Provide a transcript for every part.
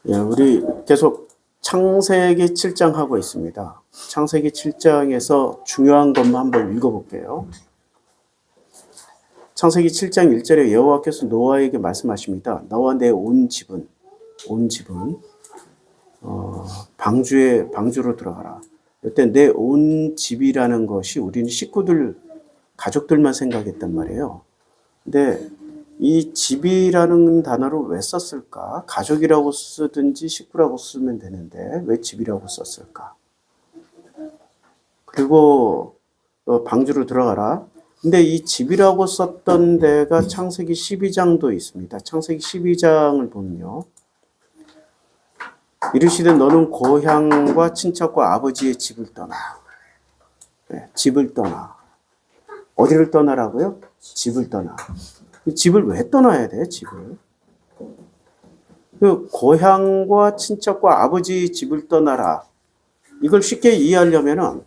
예, 우리 계속 창세기 7장 하고 있습니다. 창세기 7장에서 중요한 것만 한번 읽어볼게요. 창세기 7장 1절에 여호와께서 노아에게 말씀하십니다. 너와 내 온 집은 방주로 들어가라. 이때 내 온 집이라는 것이 우리는 식구들, 가족들만 생각했단 말이에요. 근데 이 집이라는 단어를 왜 썼을까? 가족이라고 쓰든지 식구라고 쓰면 되는데 왜 집이라고 썼을까? 그리고 방주로 들어가라. 근데 이 집이라고 썼던 데가 창세기 12장도 있습니다. 창세기 12장을 보면요. 이르시되 너는 고향과 친척과 아버지의 집을 떠나. 네, 집을 떠나. 어디를 떠나라고요? 집을 떠나. 집을 왜 떠나야 돼? 집을. 그 고향과 친척과 아버지 집을 떠나라. 이걸 쉽게 이해하려면은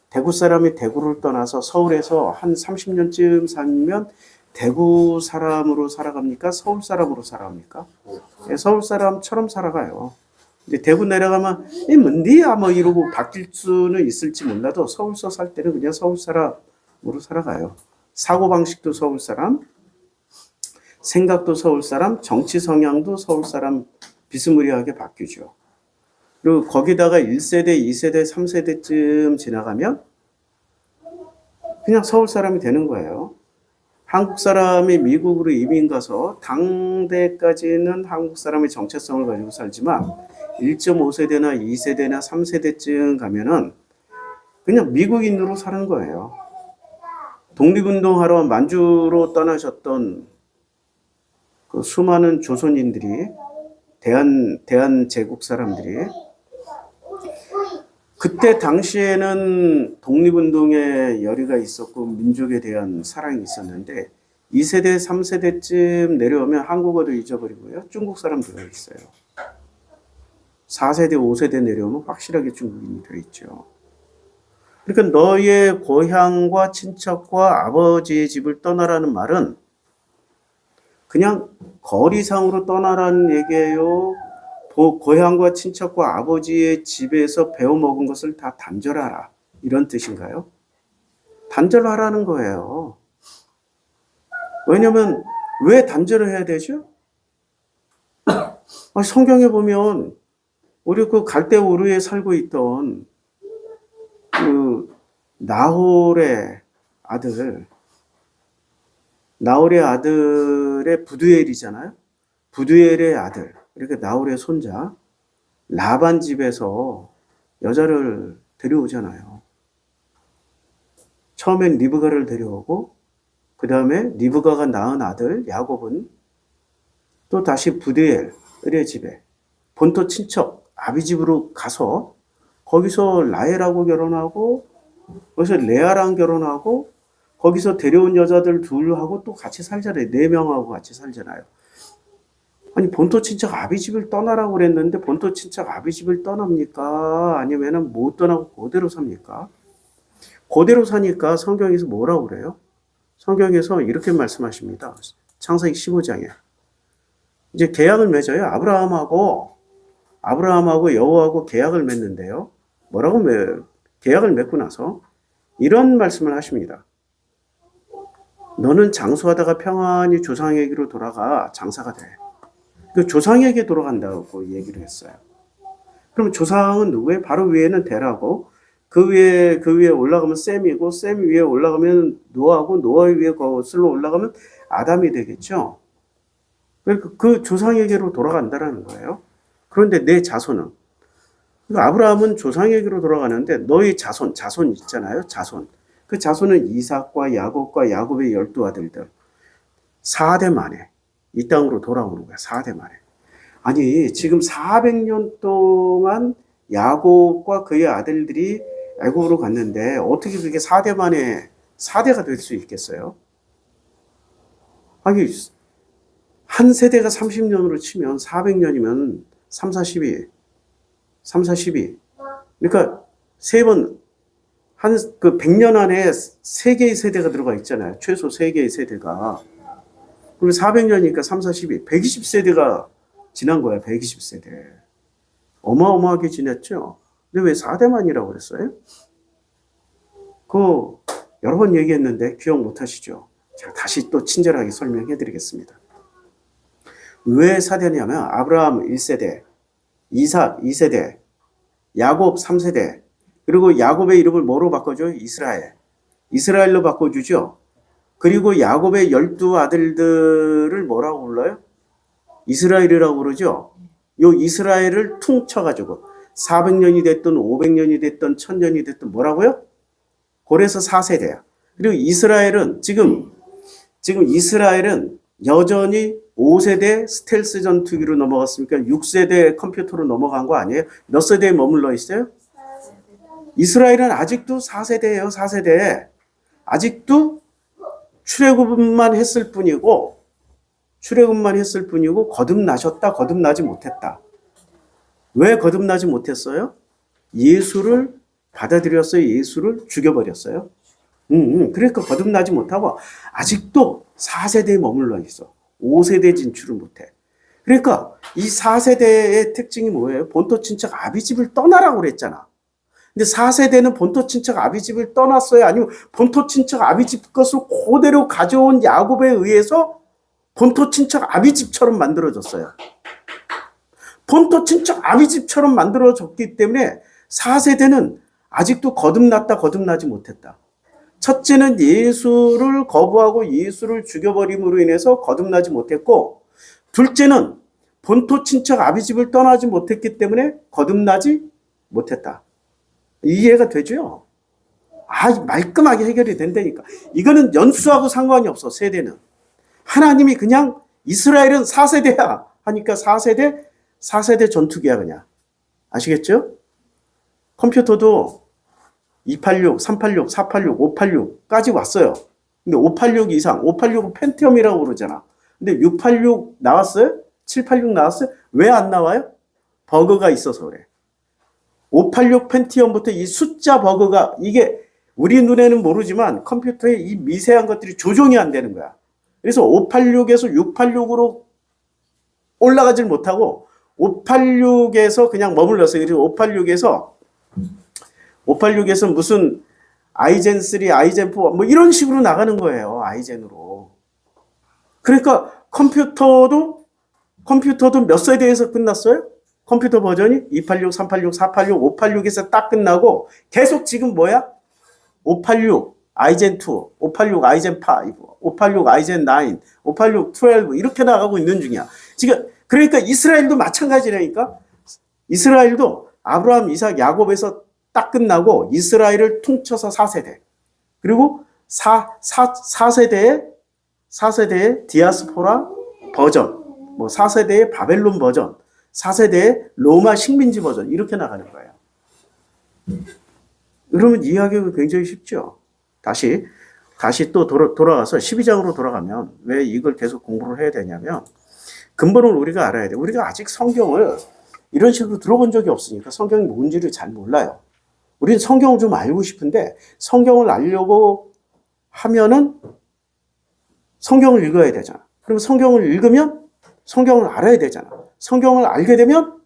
대구 사람이 대구를 떠나서 서울에서 한 30년쯤 살면 대구 사람으로 살아갑니까? 서울 사람으로 살아갑니까? 서울 사람처럼 살아가요. 이제 대구 내려가면 이 뭔디야 뭐 이러고 바뀔 수는 있을지 몰라도 서울서 살 때는 그냥 서울 사람으로 살아가요. 사고방식도 서울 사람, 생각도 서울 사람, 정치 성향도 서울 사람 비스무리하게 바뀌죠. 그리고 거기다가 1세대, 2세대, 3세대쯤 지나가면 그냥 서울 사람이 되는 거예요. 한국 사람이 미국으로 이민 가서 당대까지는 한국 사람의 정체성을 가지고 살지만 1.5세대나 2세대나 3세대쯤 가면은 그냥 미국인으로 사는 거예요. 독립운동하러 만주로 떠나셨던 그 수많은 조선인들이 대한제국 사람들이 그때 당시에는 독립운동에 열의가 있었고 민족에 대한 사랑이 있었는데 2세대, 3세대쯤 내려오면 한국어도 잊어버리고요. 중국 사람들이 있어요. 4세대, 5세대 내려오면 확실하게 중국인이 되어있죠. 그러니까 너의 고향과 친척과 아버지의 집을 떠나라는 말은 그냥 거리상으로 떠나라는 얘기예요. 고향과 친척과 아버지의 집에서 배워먹은 것을 다 단절하라. 이런 뜻인가요? 단절하라는 거예요. 왜냐면 왜 단절을 해야 되죠? 성경에 보면 우리 그 갈대우르에 살고 있던 그 나홀의 아들의 부두엘이잖아요. 부두엘의 아들, 이렇게 나홀의 손자 라반 집에서 여자를 데려오잖아요. 처음엔 리브가를 데려오고 그 다음에 리브가가 낳은 아들 야곱은 또 다시 부두엘의 집에 본토 친척 아비 집으로 가서 거기서 라헬하고 결혼하고 거기서 레아랑 결혼하고 거기서 데려온 여자들 둘하고 또 같이 살잖아요. 4명하고 같이 살잖아요. 아니 본토 친척 아비 집을 떠나라고 그랬는데 본토 친척 아비 집을 떠납니까? 아니면은 못 떠나고 그대로 삽니까? 그대로 사니까 성경에서 뭐라고 그래요? 성경에서 이렇게 말씀하십니다. 창세기 15장에 이제 계약을 맺어요. 아브라함하고 여호와하고 계약을 맺는데요. 뭐라고 계약을 맺고 나서 이런 말씀을 하십니다. 너는 장수하다가 평안히 조상에게로 돌아가 장사가 돼. 그 조상에게 돌아간다고 얘기를 했어요. 그럼 조상은 누구예요? 바로 위에는 데라고 그 위에 올라가면 셈이고 셈 위에 올라가면 노아고 노아 위에 거슬러 올라가면 아담이 되겠죠. 그러니까 그 조상에게로 돌아간다라는 거예요. 그런데 내 자손은 그러니까 아브라함은 조상에게로 돌아가는데 너의 자손 있잖아요. 자손. 그 자손은 이삭과 야곱과 야곱의 12아들들 4대 만에 이 땅으로 돌아오는 거야. 4대 만에. 아니 지금 400년 동안 야곱과 그의 아들들이 애굽으로 갔는데 어떻게 그게 4대 만에 4대가 될 수 있겠어요? 아니 한 세대가 30년으로 치면 400년이면 3, 4, 12. 그러니까 3번 한 그 100년 안에 3개의 세대가 들어가 있잖아요. 최소 3개의 세대가. 그리고 400년이니까 3, 4, 12, 120세대가 지난 거야. 120세대. 어마어마하게 지냈죠. 근데 왜 4대만이라고 그랬어요? 그 여러 번 얘기했는데 기억 못 하시죠? 제가 다시 또 친절하게 설명해 드리겠습니다. 왜 4대냐면 아브라함 1세대, 이삭 2세대, 야곱 3세대, 그리고 야곱의 이름을 뭐로 바꿔줘요? 이스라엘. 이스라엘로 바꿔주죠. 그리고 야곱의 12아들들을 뭐라고 불러요? 이스라엘이라고 그러죠. 요 이스라엘을 퉁쳐가지고 400년이 됐든 500년이 됐든 1000년이 됐든 뭐라고요? 그래서 4세대야. 그리고 이스라엘은 지금 이스라엘은 여전히 5세대 스텔스 전투기로 넘어갔으니까 6세대 컴퓨터로 넘어간 거 아니에요? 몇 세대에 머물러 있어요? 이스라엘은 아직도 4세대예요. 4세대. 아직도 출애굽만 했을 뿐이고 거듭나셨다, 거듭나지 못했다. 왜 거듭나지 못했어요? 예수를 받아들였어요. 예수를 죽여버렸어요. 그러니까 거듭나지 못하고 아직도 4세대에 머물러 있어. 5세대 진출을 못해. 그러니까 이 4세대의 특징이 뭐예요? 본토 친척 아비집을 떠나라고 그랬잖아. 근데 4세대는 본토 친척 아비집을 떠났어요? 아니면 본토 친척 아비집 것을 그대로 가져온 야곱에 의해서 본토 친척 아비집처럼 만들어졌어요. 본토 친척 아비집처럼 만들어졌기 때문에 4세대는 아직도 거듭났다, 거듭나지 못했다. 첫째는 예수를 거부하고 예수를 죽여버림으로 인해서 거듭나지 못했고, 둘째는 본토 친척 아비집을 떠나지 못했기 때문에 거듭나지 못했다. 이해가 되죠? 말끔하게 해결이 된다니까. 이거는 연수하고 상관이 없어, 세대는. 하나님이 그냥 이스라엘은 4세대야 하니까 4세대 전투기야, 그냥. 아시겠죠? 컴퓨터도 286, 386, 486, 586까지 왔어요. 근데 586 이상, 586은 펜티엄이라고 그러잖아. 근데 686 나왔어요? 786 나왔어요? 왜 안 나와요? 버그가 있어서 그래. 586 펜티엄부터 이 숫자 버그가, 이게 우리 눈에는 모르지만 컴퓨터에 이 미세한 것들이 조정이 안 되는 거야. 그래서 586에서 686으로 올라가질 못하고 586에서 그냥 머물렀어요. 그리고 586에서 무슨 아이젠 3, 아이젠 4 뭐 이런 식으로 나가는 거예요. 아이젠으로. 그러니까 컴퓨터도 몇 세대에서 끝났어요? 컴퓨터 버전이 286, 386, 486, 586에서 딱 끝나고 계속 지금 뭐야? 586 아이젠 2, 586 아이젠 5, 586 아이젠 9, 586 12 이렇게 나가고 있는 중이야. 지금 그러니까 이스라엘도 마찬가지라니까. 이스라엘도 아브라함, 이삭, 야곱에서 딱 끝나고 이스라엘을 퉁쳐서 4세대. 그리고 4세대의 디아스포라 버전, 뭐 4세대의 바벨론 버전, 4세대의 로마 식민지 버전 이렇게 나가는 거예요. 그러면 이해하기가 굉장히 쉽죠. 다시 또 돌아가서 12장으로 돌아가면 왜 이걸 계속 공부를 해야 되냐면 근본을 우리가 알아야 돼. 우리가 아직 성경을 이런 식으로 들어본 적이 없으니까 성경이 뭔지를 잘 몰라요. 우리는 성경을 좀 알고 싶은데 성경을 알려고 하면은 성경을 읽어야 되잖아. 그리고 성경을 읽으면 성경을 알아야 되잖아. 성경을 알게 되면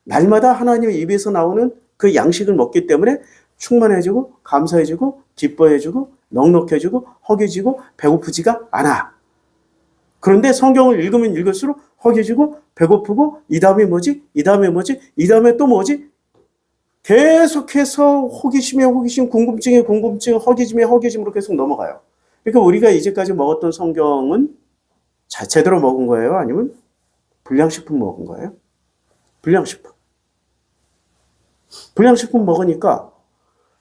날마다 하나님의 입에서 나오는 그 양식을 먹기 때문에 충만해지고 감사해지고 기뻐해지고 넉넉해지고 허기지고 배고프지가 않아. 그런데 성경을 읽으면 읽을수록 허기지고 배고프고 이 다음에 뭐지? 이 다음에 뭐지? 이 다음에 또 뭐지? 계속해서 호기심에 호기심, 궁금증에 궁금증, 허기짐에 허기짐으로 계속 넘어가요. 그러니까 우리가 이제까지 먹었던 성경은 제대로 먹은 거예요? 아니면 불량식품 먹은 거예요? 불량식품. 불량식품 먹으니까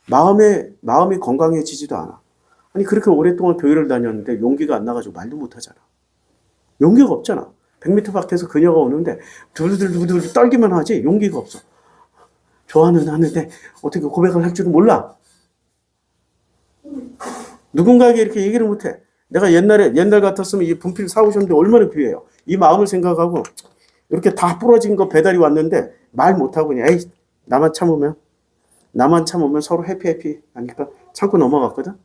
마음이 건강해지지도 않아. 아니 그렇게 오랫동안 교회를 다녔는데 용기가 안 나가지고 말도 못하잖아. 용기가 없잖아. 100m 밖에서 그녀가 오는데 두들두들 떨기만 하지 용기가 없어. 좋아는 하는데 어떻게 고백을 할 줄은 몰라. 누군가에게 이렇게 얘기를 못해. 내가 옛날 같았으면 이 분필 사오셨는데 얼마나 귀해요. 이 마음을 생각하고 이렇게 다 부러진 거 배달이 왔는데 말 못하고 그냥 에이 나만 참으면 나만 참으면 서로 해피 하니까 참고 넘어갔거든.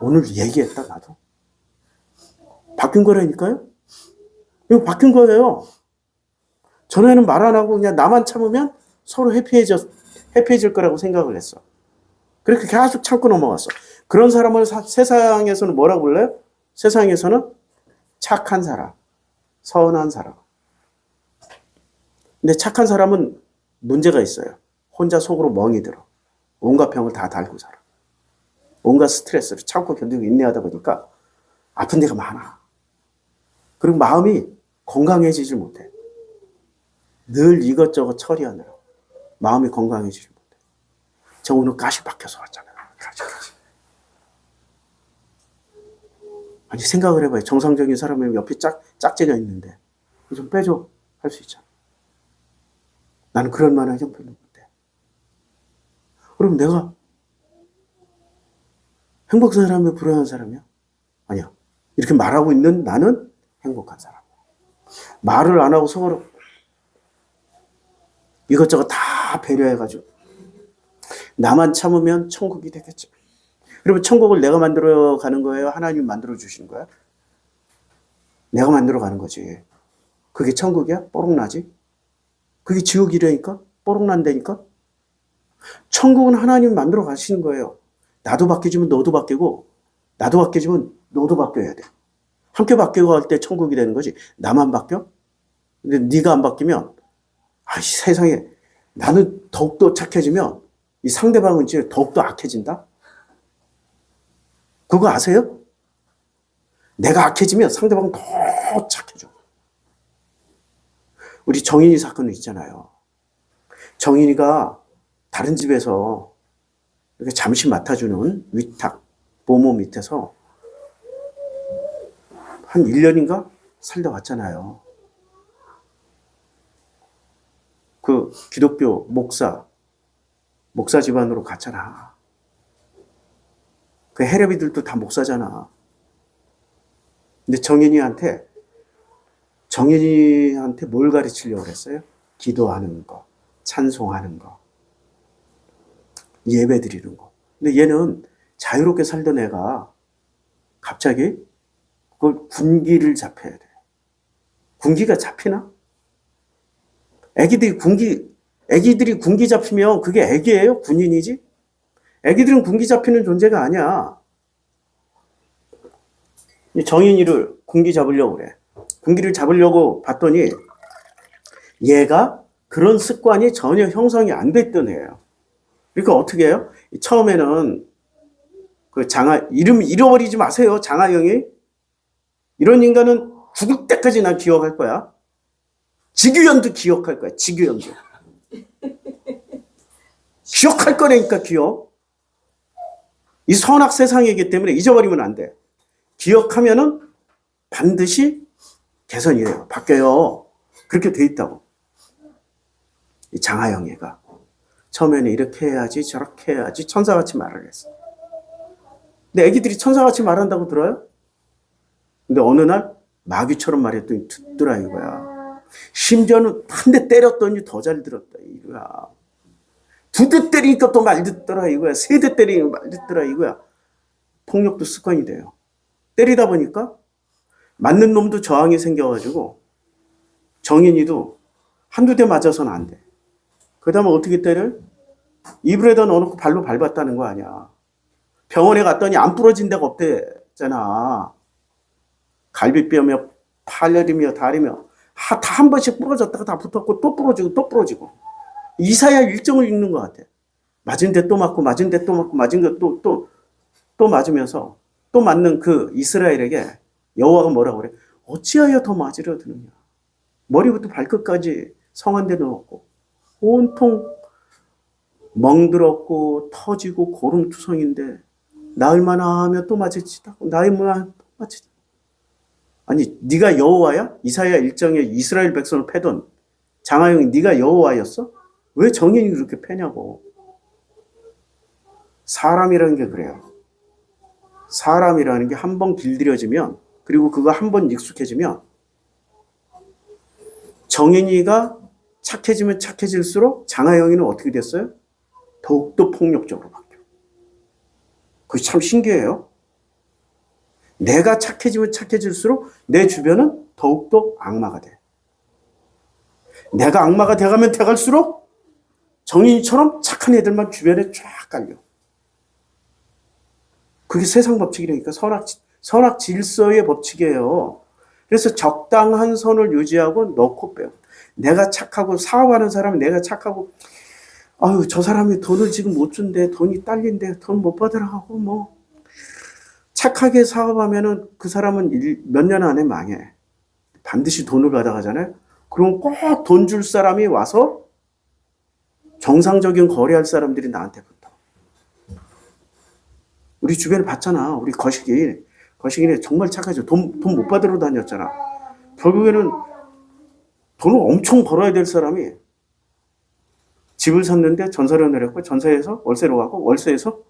오늘 얘기했다 나도. 바뀐 거라니까요. 이거 바뀐 거예요. 전에는 말 안 하고 그냥 나만 참으면 서로 해피해질 거라고 생각을 했어. 그렇게 계속 참고 넘어갔어. 그런 사람을 세상에서는 뭐라고 불러요? 세상에서는 착한 사람, 선한 사람. 근데 착한 사람은 문제가 있어요. 혼자 속으로 멍이 들어. 온갖 병을 다 달고 살아. 온갖 스트레스를 참고 견디고 인내하다 보니까 아픈 데가 많아. 그리고 마음이 건강해지질 못해. 늘 이것저것 처리하느라 마음이 건강해지질 못해. 저 오늘 가시 박혀서 왔잖아요. 가시. 아니 생각을 해봐요. 정상적인 사람이 옆에 짝지가 있는데 좀 빼줘 할 수 있잖아. 나는 그럴 만한 형편은 못해. 그럼 내가 행복한 사람이야? 불행한 사람이야? 아니야. 이렇게 말하고 있는 나는 행복한 사람이야. 말을 안 하고 속으로 이것저것 다 배려해가지고 나만 참으면 천국이 되겠지. 그러면 천국을 내가 만들어 가는 거예요? 하나님 만들어 주시는 거야? 내가 만들어 가는 거지. 그게 천국이야? 뽀록나지? 그게 지옥이라니까? 뽀록난다니까? 천국은 하나님 만들어 가시는 거예요. 나도 바뀌지면 너도 바뀌고 나도 바뀌지면 너도 바뀌어야 돼. 함께 바뀌어갈 때 천국이 되는 거지. 나만 바뀌어? 근데 네가 안 바뀌면 세상에 나는 더욱더 착해지면 이 상대방은 이제 더욱더 악해진다? 그거 아세요? 내가 악해지면 상대방은 더 착해져. 우리 정인이 사건은 있잖아요. 정인이가 다른 집에서 이렇게 잠시 맡아주는 위탁, 보모 밑에서 한 1년인가 살다 왔잖아요. 그 기독교 목사 집안으로 갔잖아. 그 헤레비들도 다 목사잖아. 근데 정인이한테 뭘 가르치려고 그랬어요? 기도하는 거, 찬송하는 거, 예배 드리는 거. 근데 얘는 자유롭게 살던 애가 갑자기 그걸 군기를 잡혀야 돼. 군기가 잡히나? 애기들이 군기 잡히면 그게 애기예요? 군인이지? 애기들은 군기 잡히는 존재가 아니야. 정인이를 군기 잡으려고 그래. 군기를 잡으려고 봤더니 얘가 그런 습관이 전혀 형성이 안 됐던 애예요. 그러니까 어떻게 해요? 처음에는 그 이름 잃어버리지 마세요. 장하영이. 이런 인간은 죽을 때까지 난 기억할 거야. 지규현도 기억할 거야. 지규현도. 기억할 거라니까 기억. 이 선악 세상이기 때문에 잊어버리면 안 돼. 기억하면은 반드시 개선이 돼요. 바뀌어요. 그렇게 돼 있다고. 이 장하영 얘가 처음에는 이렇게 해야지 저렇게 해야지 천사같이 말을 했어. 근데 애기들이 천사같이 말한다고 들어요? 근데 어느 날 마귀처럼 말했더니 듣더라 이거야. 심지어는 한 대 때렸더니 더 잘 들었다 이거야. 2대 때리니까 또 말 듣더라 이거야. 3대 때리니까 말 듣더라 이거야. 폭력도 습관이 돼요. 때리다 보니까 맞는 놈도 저항이 생겨가지고 정인이도 한두 대 맞아서는 안 돼. 그 다음에 어떻게 때려? 이불에다 넣어놓고 발로 밟았다는 거 아니야. 병원에 갔더니 안 부러진 데가 없대잖아. 갈비뼈며 팔려리며 다리며 다 한 번씩 부러졌다가 다 붙었고 또 부러지고 또 부러지고. 이사야 일정을 읽는 것 같아. 맞은 데 또 맞고 맞은 데 또 맞고 맞은 데 또 맞으면서 또 맞는 그 이스라엘에게 여호와가 뭐라고 그래? 어찌하여 더 맞으려 드느냐. 머리부터 발끝까지 성한데 넣었고 온통 멍들었고 터지고 고름투성인데 나을만하 하며 또 맞을지다. 나을만하 또 맞을지다. 아니 네가 여호와야? 이사야 1장에 이스라엘 백성을 패던 장하영이 네가 여호와였어? 왜 정인이 그렇게 패냐고. 사람이라는 게 그래요. 사람이라는 게 한 번 길들여지면 그리고 그거 한 번 익숙해지면 정인이가 착해지면 착해질수록 장하영이는 어떻게 됐어요? 더욱더 폭력적으로 바뀌어. 그게 참 신기해요. 내가 착해지면 착해질수록 내 주변은 더욱더 악마가 돼. 내가 악마가 돼가면 돼갈수록 정인이처럼 착한 애들만 주변에 쫙 깔려. 그게 세상 법칙이라니까. 선악 질서의 법칙이에요. 그래서 적당한 선을 유지하고 넣고 빼고. 내가 착하고 사업하는 사람은 내가 착하고 아유 저 사람이 돈을 지금 못 준대. 돈이 딸린대. 돈 못 받으라 하고 뭐 착하게 사업하면은 그 사람은 몇 년 안에 망해. 반드시 돈을 받아가잖아요. 그럼 꼭 돈 줄 사람이 와서 정상적인 거래할 사람들이 나한테 붙어. 우리 주변에 봤잖아. 우리 거시기는 정말 착하죠. 돈 못 받으러 다녔잖아. 결국에는 돈을 엄청 벌어야 될 사람이 집을 샀는데 전세를 내렸고 전세에서 월세로 가고 월세에서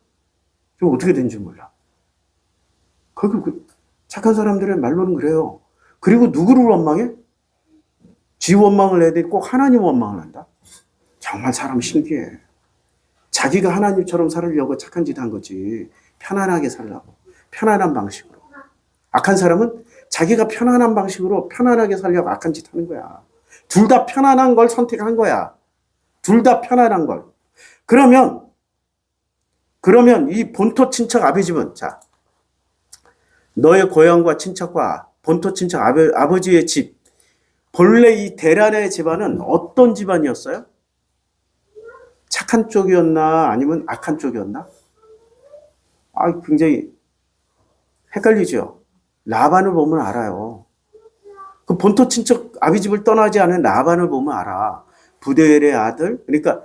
지금 어떻게 된지 몰라. 그 착한 사람들의 말로는 그래요. 그리고 누구를 원망해? 지 원망을 해야 돼. 꼭 하나님 원망을 한다. 정말 사람 신기해. 자기가 하나님처럼 살으려고 착한 짓 한 거지. 편안하게 살라고. 편안한 방식으로. 악한 사람은 자기가 편안한 방식으로 편안하게 살려고 악한 짓 하는 거야. 둘 다 편안한 걸 선택한 거야. 둘 다 편안한 걸. 그러면 이 본토 친척 아버집은 자 너의 고향과 친척과 본토 친척 아버지의 집 본래 이 대란의 집안은 어떤 집안이었어요? 착한 쪽이었나 아니면 악한 쪽이었나? 굉장히 헷갈리죠. 라반을 보면 알아요. 그 본토 친척 아비집을 떠나지 않은 라반을 보면 알아. 부드엘의 아들, 그러니까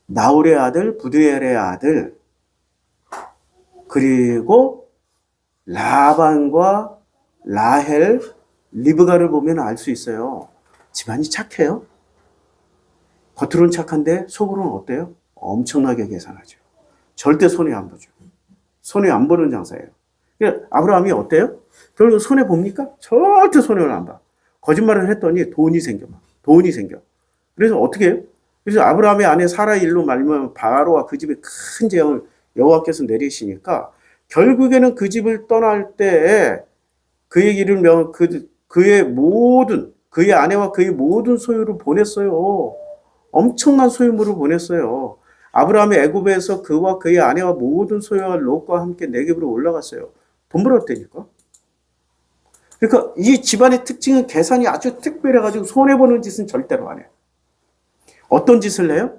나홀의 아들, 부드엘의 아들, 그리고 라반과 라헬, 리브가를 보면 알 수 있어요. 집안이 착해요. 겉으로는 착한데 속으로는 어때요? 엄청나게 계산하죠. 절대 손해 안 보죠. 손해 안 보는 장사예요. 아브라함이 어때요? 결국 손해 봅니까? 절대 손해를 안 봐. 거짓말을 했더니 돈이 생겨. 그래서 어떻게 해요? 그래서 아브라함의 아내 사라의 일로 말미암아 바로와 그 집에 큰 재앙을 여호와께서 내리시니까 결국에는 그 집을 떠날 때 그의 길을 그의 아내와 그의 모든 소유를 보냈어요. 엄청난 소유물을 보냈어요. 아브라함이 애굽에서 그와 그의 아내와 모든 소유와 롯과 함께 네겝으로 올라갔어요. 돈 벌었다니까. 그러니까 이 집안의 특징은 계산이 아주 특별해가지고 손해보는 짓은 절대로 안 해요. 어떤 짓을 해요?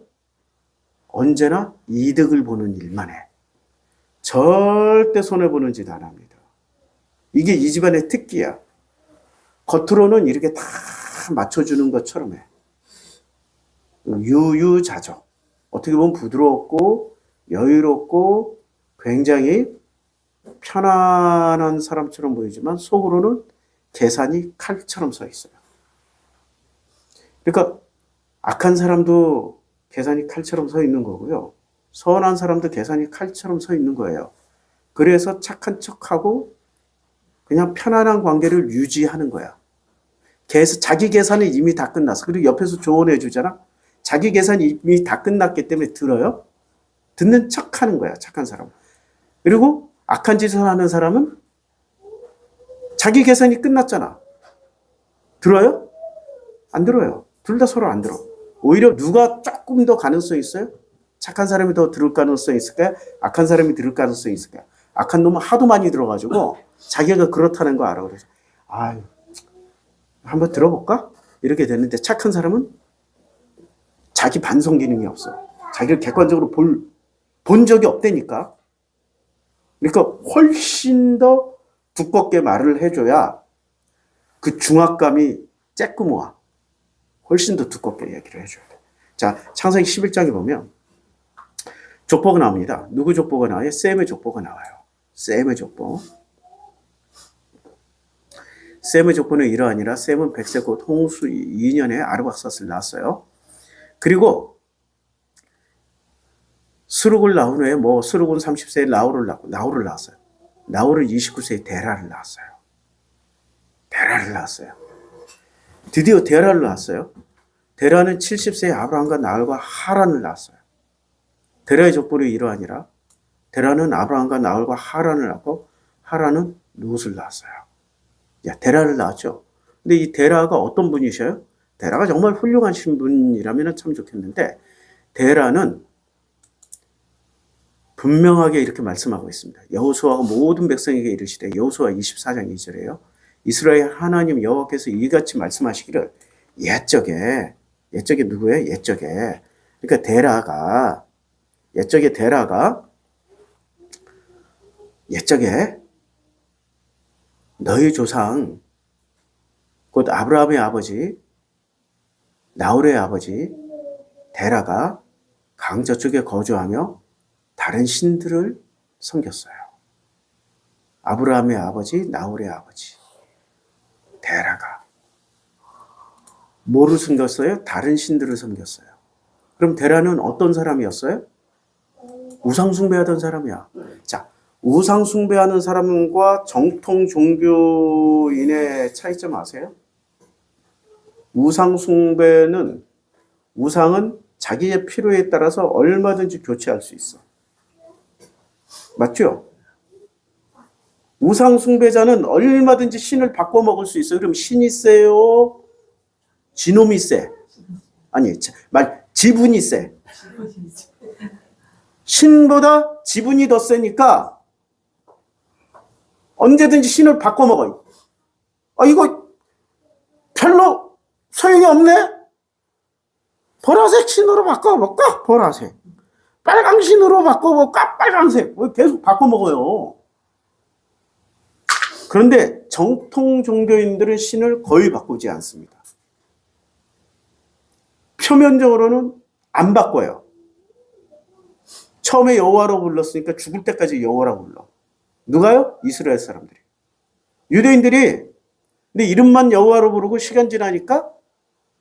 언제나 이득을 보는 일만 해. 절대 손해보는 짓 안 합니다. 이게 이 집안의 특기야. 겉으로는 이렇게 다 맞춰주는 것처럼 해. 유유자적. 어떻게 보면 부드럽고 여유롭고 굉장히 편안한 사람처럼 보이지만 속으로는 계산이 칼처럼 서 있어요. 그러니까 악한 사람도 계산이 칼처럼 서 있는 거고요. 선한 사람도 계산이 칼처럼 서 있는 거예요. 그래서 착한 척하고 그냥 편안한 관계를 유지하는 거야. 자기 계산은 이미 다 끝났어. 그리고 옆에서 조언해 주잖아. 자기 계산이 이미 다 끝났기 때문에 들어요. 듣는 척하는 거야. 착한 사람은. 그리고 악한 짓을 하는 사람은 자기 계산이 끝났잖아. 들어요? 안 들어요. 둘 다 서로 안 들어. 오히려 누가 조금 더 가능성이 있어요? 착한 사람이 더 들을 가능성이 있을까요? 악한 사람이 들을 가능성이 있을까요? 악한 놈은 하도 많이 들어가지고 자기가 그렇다는 거 알아. 그래서 한번 들어볼까? 이렇게 됐는데 착한 사람은 자기 반성 기능이 없어. 자기를 객관적으로 본 적이 없다니까. 그러니까 훨씬 더 두껍게 말을 해줘야 그 중압감이 쬐끔 와. 훨씬 더 두껍게 얘기를 해줘야 돼. 자, 창세기 11장에 보면 족보가 나옵니다. 누구 족보가 나와요? 셈의 족보가 나와요. 셈의 족보. 셈의 족보는 이러하니라. 셈은 100세 곧 홍수 2년에 아르박삿을 낳았어요. 그리고 스룩을 낳은 후에 스룩은 30세에 나홀을 낳았어요. 나홀은 29세에 데라를 낳았어요. 드디어 데라를 낳았어요. 데라는 70세에 아브라함과 나홀과 하란을 낳았어요. 데라의 족보의 일환이라 데라는 아브라함과 나홀과 하란을 낳고 하란은 롯을 낳았어요. 야, 데라를 낳았죠. 근데 이 데라가 어떤 분이셔요? 데라가 정말 훌륭하신 분이라면 참 좋겠는데 데라는 분명하게 이렇게 말씀하고 있습니다. 여호수아가 모든 백성에게 이르시되 여호수아 24장 2절에요. 이스라엘 하나님 여호와께서 이같이 말씀하시기를 옛적에 누구예요? 옛적에. 그러니까 데라가 옛적에 너희 조상 곧 아브라함의 아버지 나홀의 아버지 데라가 강 저쪽에 거주하며 다른 신들을 섬겼어요. 아브라함의 아버지 나홀의 아버지 데라가 뭐를 섬겼어요? 다른 신들을 섬겼어요. 그럼 데라는 어떤 사람이었어요? 우상 숭배하던 사람이야. 자, 우상 숭배하는 사람과 정통 종교인의 차이점 아세요? 우상은 자기의 필요에 따라서 얼마든지 교체할 수 있어. 맞죠? 우상 숭배자는 얼마든지 신을 바꿔 먹을 수 있어요. 그럼 신이 세요? 지놈이 세? 아니, 지분이 세. 신보다 지분이 더 세니까 언제든지 신을 바꿔 먹어요. 이거 별로 소용이 없네? 보라색 신으로 바꿔볼까? 보라색. 빨강 신으로 바꿔볼까? 빨강색. 계속 바꿔 먹어요. 그런데 정통 종교인들은 신을 거의 바꾸지 않습니다. 표면적으로는 안 바꿔요. 처음에 여호와라고 불렀으니까 죽을 때까지 여호와라고 불러. 누가요? 이스라엘 사람들이. 유대인들이 근데 이름만 여호와로 부르고 시간 지나니까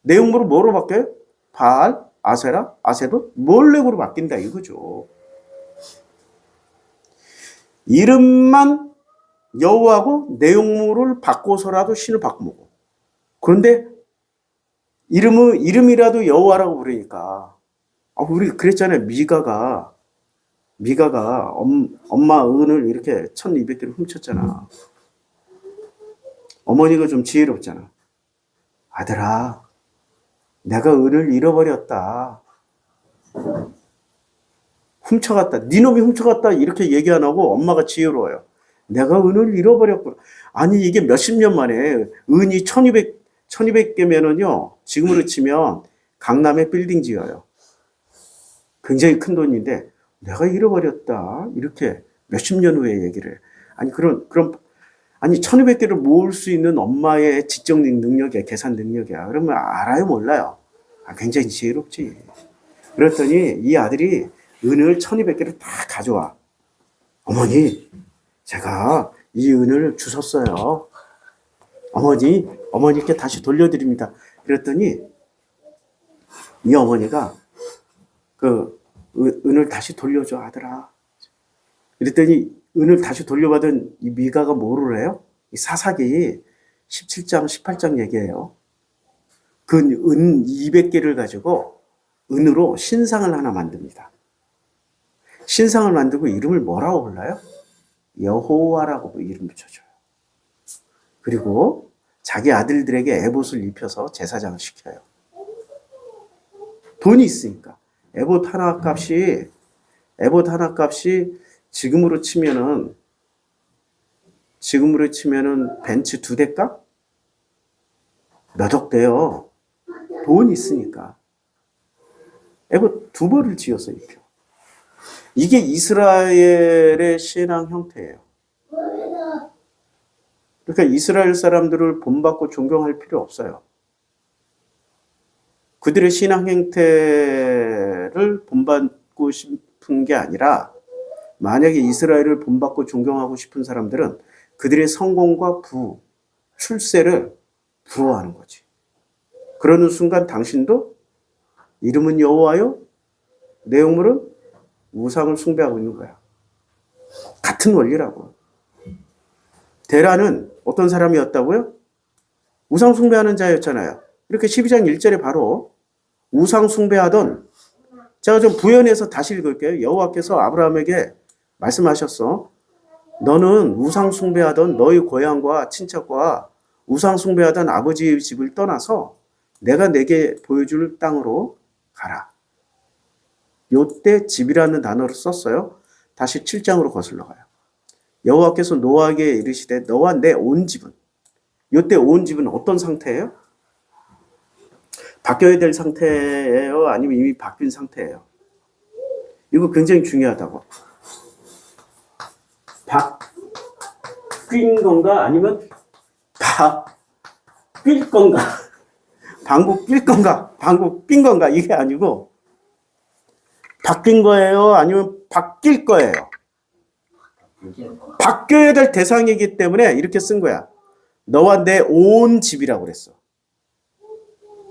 내용으로 뭐로 바뀌어요? 바알, 아세라, 아세도, 몰렉으로 바뀐다 이거죠. 이름만 여호와고 내용물을 바꿔서라도 신을 바꿔먹어. 그런데 이름이라도 여호와라고 부르니까 우리 그랬잖아요. 미가가 엄마 은을 이렇게 1200개를 훔쳤잖아. 어머니가 좀 지혜롭잖아. 아들아, 내가 은을 잃어버렸다. 훔쳐갔다. 네 놈이 훔쳐갔다. 이렇게 얘기 안 하고 엄마가 지혜로워요. 내가 은을 잃어버렸구나. 아니 이게 몇십 년 만에 은이 1200개면은요. 지금으로 치면 강남에 빌딩 지어요. 굉장히 큰 돈인데 내가 잃어버렸다. 이렇게 몇십 년 후에 얘기를 해. 아니 그럼 1200개를 모을 수 있는 엄마의 지적 능력이야. 계산 능력이야. 그러면 알아요? 몰라요? 굉장히 지혜롭지. 그랬더니 이 아들이 은을 1200개를 다 가져와. 어머니, 제가 이 은을 주웠어요. 어머니께 다시 돌려드립니다. 그랬더니 이 어머니가 그 은을 다시 돌려줘, 아들아. 그랬더니 은을 다시 돌려받은 이 미가가 뭐를 해요? 이 사사기 17장, 18장 얘기해요. 그 은 200개를 가지고 은으로 신상을 하나 만듭니다. 신상을 만들고 이름을 뭐라고 불러요? 여호와라고 이름 붙여줘요. 그리고 자기 아들들에게 에봇을 입혀서 제사장을 시켜요. 돈이 있으니까. 에봇 하나 값이 지금으로 치면은 벤츠 2대 값? 몇 억 돼요. 돈이 있으니까. 에봇 2벌을 지어서 입혀. 이게 이스라엘의 신앙 형태예요. 그러니까 이스라엘 사람들을 본받고 존경할 필요 없어요. 그들의 신앙 형태를 본받고 싶은 게 아니라 만약에 이스라엘을 본받고 존경하고 싶은 사람들은 그들의 성공과 출세를 부러워하는 거지. 그러는 순간 당신도 이름은 여호와요? 내용물은 우상을 숭배하고 있는 거야. 같은 원리라고. 데라는 어떤 사람이었다고요? 우상 숭배하는 자였잖아요. 이렇게 12장 1절에 바로 우상 숭배하던 제가 좀 부연해서 다시 읽을게요. 여호와께서 아브라함에게 말씀하셨어. 너는 우상 숭배하던 너희 고향과 친척과 우상 숭배하던 아버지의 집을 떠나서 내가 내게 보여줄 땅으로 가라. 요때 집이라는 단어를 썼어요. 다시 7장으로 거슬러 가요. 여호와께서 노아에게 이르시되 너와 내 온 집은, 요때 온 집은 어떤 상태예요? 바뀌어야 될 상태예요? 아니면 이미 바뀐 상태예요? 이거 굉장히 중요하다고. 바뀐 건가? 아니면 바뀔 건가? 방구 낄 건가? 방구 낀 건가? 이게 아니고 바뀐 거예요? 아니면 바뀔 거예요? 바뀌어야 될 대상이기 때문에 이렇게 쓴 거야. 너와 내 온 집이라고 그랬어.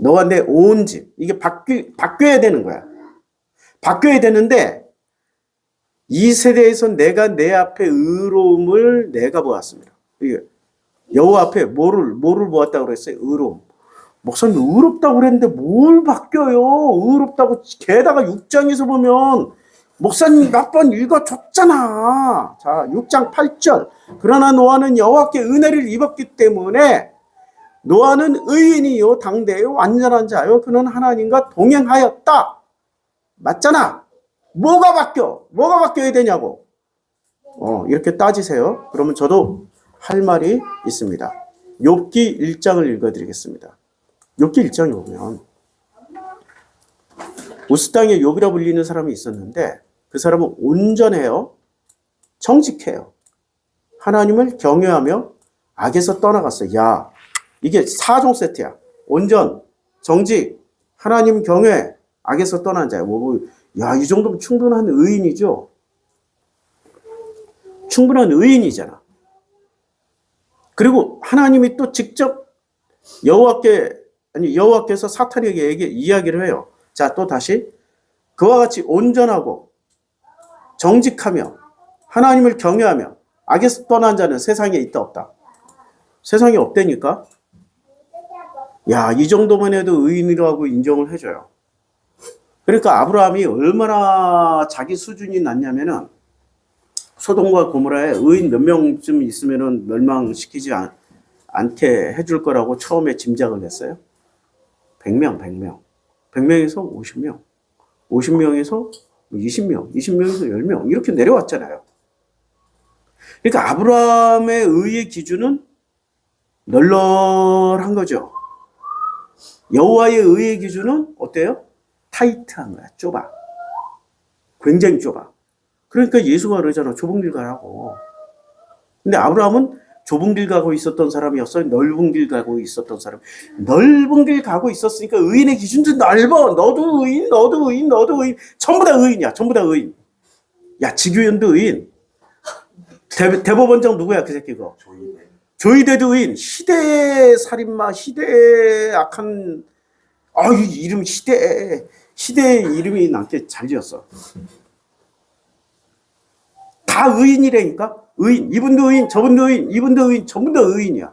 너와 내 온 집. 이게 바뀌어야 되는 거야. 바뀌어야 되는데 이 세대에서 내가 내 앞에 의로움을 내가 보았습니다. 여호와 앞에 뭐를 보았다고 그랬어요? 의로움. 목사님 의롭다고 그랬는데 뭘 바뀌어요? 의롭다고 게다가 6장에서 보면 목사님 몇 번 읽어줬잖아. 자, 6장 8절. 그러나 노아는 여호와께 은혜를 입었기 때문에 노아는 의인이요 당대요 완전한 자요 그는 하나님과 동행하였다. 맞잖아. 뭐가 바뀌어야 되냐고. 이렇게 따지세요. 그러면 저도 할 말이 있습니다. 욥기 1장을 읽어드리겠습니다. 욥기 1장에 보면 우스 땅에 욥이라 불리는 사람이 있었는데 그 사람은 온전해요. 정직해요. 하나님을 경외하며 악에서 떠나갔어요. 야, 이게 4종 세트야. 온전, 정직, 하나님 경외, 악에서 떠난 자야. 야, 이 정도면 충분한 의인이죠. 충분한 의인이잖아. 그리고 하나님이 또 직접 여호와께서 사탄에게 이야기를 해요. 자, 또 다시 그와 같이 온전하고 정직하며 하나님을 경외하며 악에서 떠난 자는 세상에 있다 없다? 세상에 없다니까? 야, 이 정도만 해도 의인이라고 인정을 해줘요. 그러니까 아브라함이 얼마나 자기 수준이 낮냐면은 소돔과 고모라에 의인 몇 명쯤 있으면은 멸망시키지 않게 해줄 거라고 처음에 짐작을 했어요. 100명. 100명에서 50명. 50명에서 20명. 20명에서 10명. 이렇게 내려왔잖아요. 그러니까 아브라함의 의의 기준은 널널한 거죠. 여호와의 의의 기준은 어때요? 타이트한 거야. 좁아. 굉장히 좁아. 그러니까 예수가 그러잖아. 좁은 길 가라고. 근데 아브라함은 좁은 길 가고 있었던 사람이었어요? 넓은 길 가고 있었던 사람. 넓은 길 가고 있었으니까 의인의 기준도 넓어. 너도 의인. 전부 다 의인이야. 전부 다 의인. 야, 지규현도 의인. 대법원장 누구야, 그 새끼가? 조이대도 의인. 희대의 살인마, 희대의 악한, 이 이름 희대의 이름이 남게 잘 지었어. 다 의인이라니까? 의인. 이분도 의인, 저분도 의인, 이분도 의인, 전부 다 의인이야.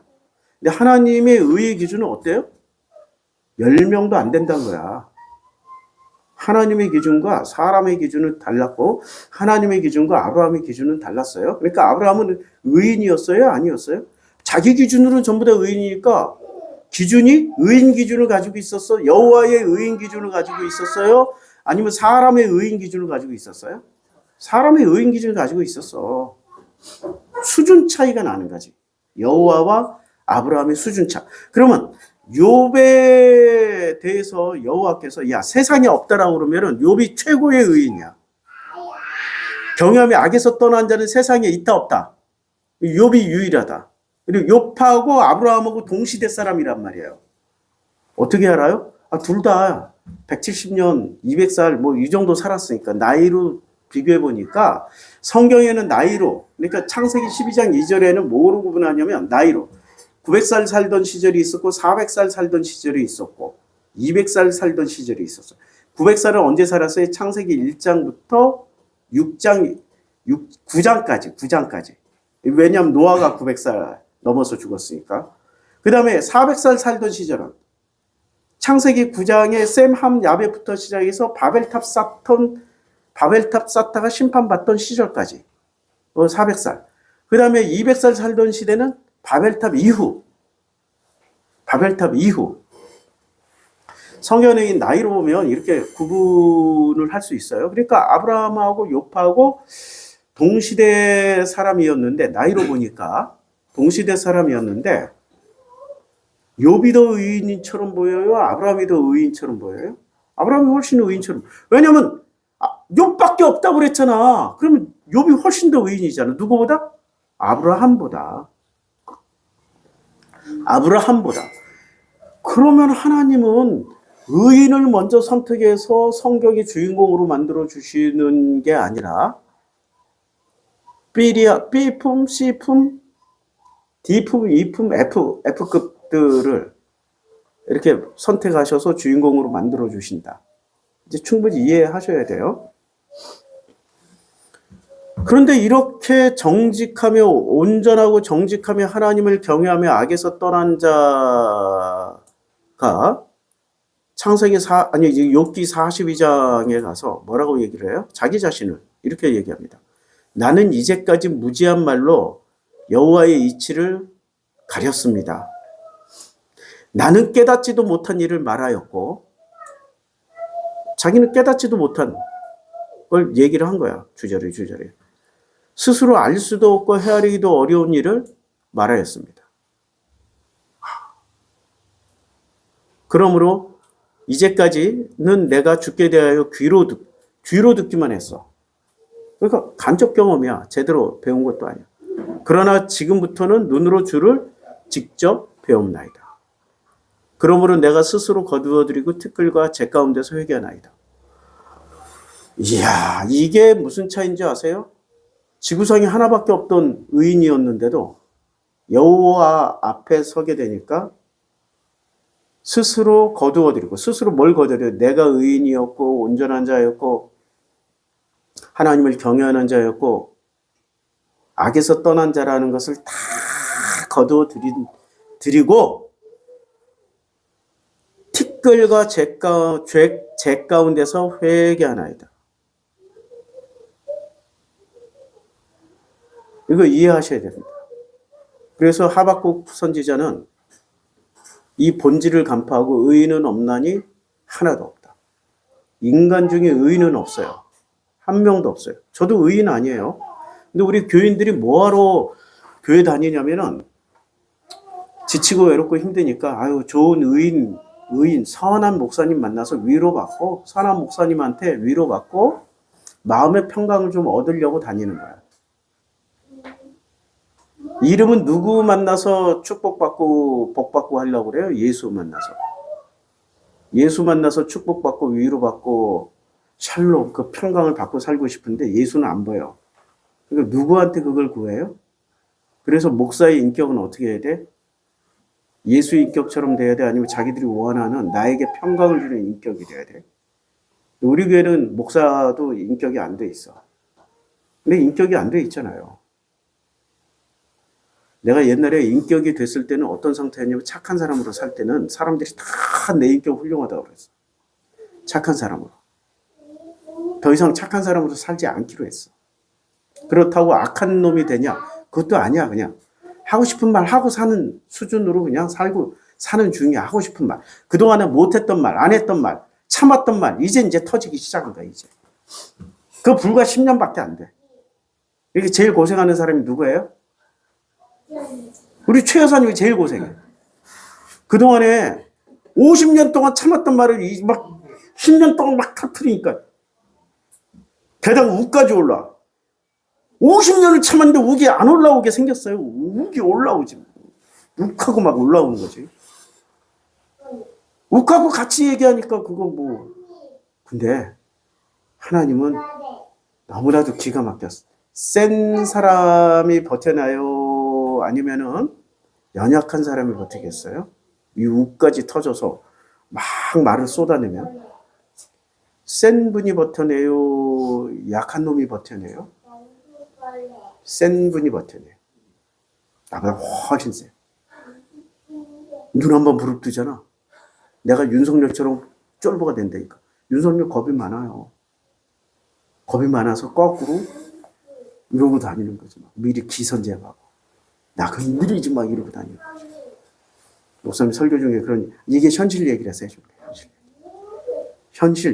근데 하나님의 의의 기준은 어때요? 10명도 안 된다는 거야. 하나님의 기준과 사람의 기준은 달랐고 하나님의 기준과 아브라함의 기준은 달랐어요. 그러니까 아브라함은 의인이었어요? 아니었어요? 자기 기준으로는 전부 다 의인이니까 기준이 의인 기준을 가지고 있었어? 여호와의 의인 기준을 가지고 있었어요? 아니면 사람의 의인 기준을 가지고 있었어요? 사람의 의인 기준을 가지고 있었어. 수준 차이가 나는 거지. 여호와와 아브라함의 수준 차. 그러면 욥에 대해서 여호와께서 야, 세상에 없다라고 그러면은 욥이 최고의 의인이야. 경외하며 악에서 떠난 자는 세상에 있다 없다. 욥이 유일하다. 그리고 욥하고 아브라함하고 동시대 사람이란 말이에요. 어떻게 알아요? 둘 다 170년, 200살 뭐 이 정도 살았으니까 나이로 비교해 보니까 성경에는 나이로, 그러니까 창세기 12장 2절에는 뭐로 구분하냐면 나이로 900살 살던 시절이 있었고 400살 살던 시절이 있었고 200살 살던 시절이 있었어요. 900살은 언제 살았어요? 창세기 1장부터 9장까지. 왜냐하면 노아가 900살 넘어서 죽었으니까. 그 다음에 400살 살던 시절은 창세기 9장에 셈, 함, 야벳부터 시작해서 바벨탑 쌓다가 심판받던 시절까지 400살. 그 다음에 200살 살던 시대는 바벨탑 이후. 성경의 나이로 보면 이렇게 구분을 할 수 있어요. 그러니까 아브라함하고 욥하고 동시대 사람이었는데, 나이로 보니까 동시대 사람이었는데, 욥이 더 의인처럼 보여요? 아브라함이 더 의인처럼 보여요? 아브라함이 훨씬 의인처럼. 왜냐면 욥밖에 없다고 그랬잖아. 그러면 욥이 훨씬 더 의인이잖아. 누구보다? 아브라함보다. 그러면 하나님은 의인을 먼저 선택해서 성경의 주인공으로 만들어 주시는 게 아니라 B품, C품, D품, E품, F급들을 이렇게 선택하셔서 주인공으로 만들어 주신다. 이제 충분히 이해하셔야 돼요. 그런데 이렇게 정직하며 온전하고 정직하며 하나님을 경외하며 악에서 떠난 자가 욥기 42장에 가서 뭐라고 얘기를 해요? 자기 자신을 이렇게 얘기합니다. 나는 이제까지 무지한 말로 여호와의 이치를 가렸습니다. 나는 깨닫지도 못한 일을 말하였고, 자기는 깨닫지도 못한 걸 얘기를 한 거야. 주저리. 스스로 알 수도 없고 헤아리기도 어려운 일을 말하였습니다. 그러므로 이제까지는 내가 주께 대하여 귀로 듣기만 했어. 그러니까 간접 경험이야. 제대로 배운 것도 아니야. 그러나 지금부터는 눈으로 주를 직접 배움나이다. 그러므로 내가 스스로 거두어드리고 티끌과 재 가운데서 회개하나이다. 이야, 이게 무슨 차이인지 아세요? 지구상에 하나밖에 없던 의인이었는데도 여호와 앞에 서게 되니까 스스로 거두어드리고, 스스로 뭘 거두어드려요? 내가 의인이었고 온전한 자였고 하나님을 경외하는 자였고 악에서 떠난 자라는 것을 다 거두어드리고 티끌과 재 가운데서 회개하나이다. 이거 이해하셔야 됩니다. 그래서 하박국 선지자는 이 본질을 간파하고 의인은 없나니 하나도 없다. 인간 중에 의인은 없어요. 한 명도 없어요. 저도 의인 아니에요. 근데 우리 교인들이 뭐하러 교회 다니냐면은 지치고 외롭고 힘드니까 좋은 의인 선한 목사님 만나서 위로받고 선한 목사님한테 위로받고 마음의 평강을 좀 얻으려고 다니는 거야. 이름은 누구 만나서 축복받고 복받고 하려고 그래요? 예수 만나서 축복받고 위로받고 샬롬 그 평강을 받고 살고 싶은데 예수는 안 보여. 그러니까 누구한테 그걸 구해요? 그래서 목사의 인격은 어떻게 해야 돼? 예수 인격처럼 돼야 돼? 아니면 자기들이 원하는 나에게 평강을 주는 인격이 돼야 돼? 우리 교회는 목사도 인격이 안 돼 있어. 근데 인격이 안 돼 있잖아요. 내가 옛날에 인격이 됐을 때는 어떤 상태였냐면 착한 사람으로 살 때는 사람들이 다 내 인격 훌륭하다고 그랬어. 착한 사람으로. 더 이상 착한 사람으로 살지 않기로 했어. 그렇다고 악한 놈이 되냐? 그것도 아니야. 그냥 하고 싶은 말 하고 사는 수준으로 그냥 사는 중이야. 하고 싶은 말. 그동안에 못했던 말, 안 했던 말, 참았던 말, 이제 터지기 시작한 거야, 이제. 그거 불과 10년밖에 안 돼. 이렇게 제일 고생하는 사람이 누구예요? 우리 최 여사님이 제일 고생해. 그동안에 50년 동안 참았던 말을 막 10년 동안 막 터뜨리니까 게다가 우까지 올라. 50년을 참았는데 우기 안 올라오게 생겼어요. 우기 올라오지. 욱하고 막 올라오는 거지. 욱하고 같이 얘기하니까 그거 뭐. 근데 하나님은 너무나도 기가 막혔어. 센 사람이 버텨나요? 아니면은 연약한 사람이 버티겠어요? 이 욱까지 터져서 막 말을 쏟아내면 센 분이 버텨내요? 약한 놈이 버텨내요? 센 분이 버텨내요. 나보다 훨씬 세. 눈 한번 부릅뜨잖아. 내가 윤석열처럼 쫄보가 된다니까. 윤석열 겁이 많아요. 겁이 많아서 거꾸로 이러고 다니는 거지. 막. 미리 기선제압하고. 나 건드리지 마 이러고 다니는 거지. 목사님 설교 중에 그런, 이게 현실 얘기를 해서 해줍니다.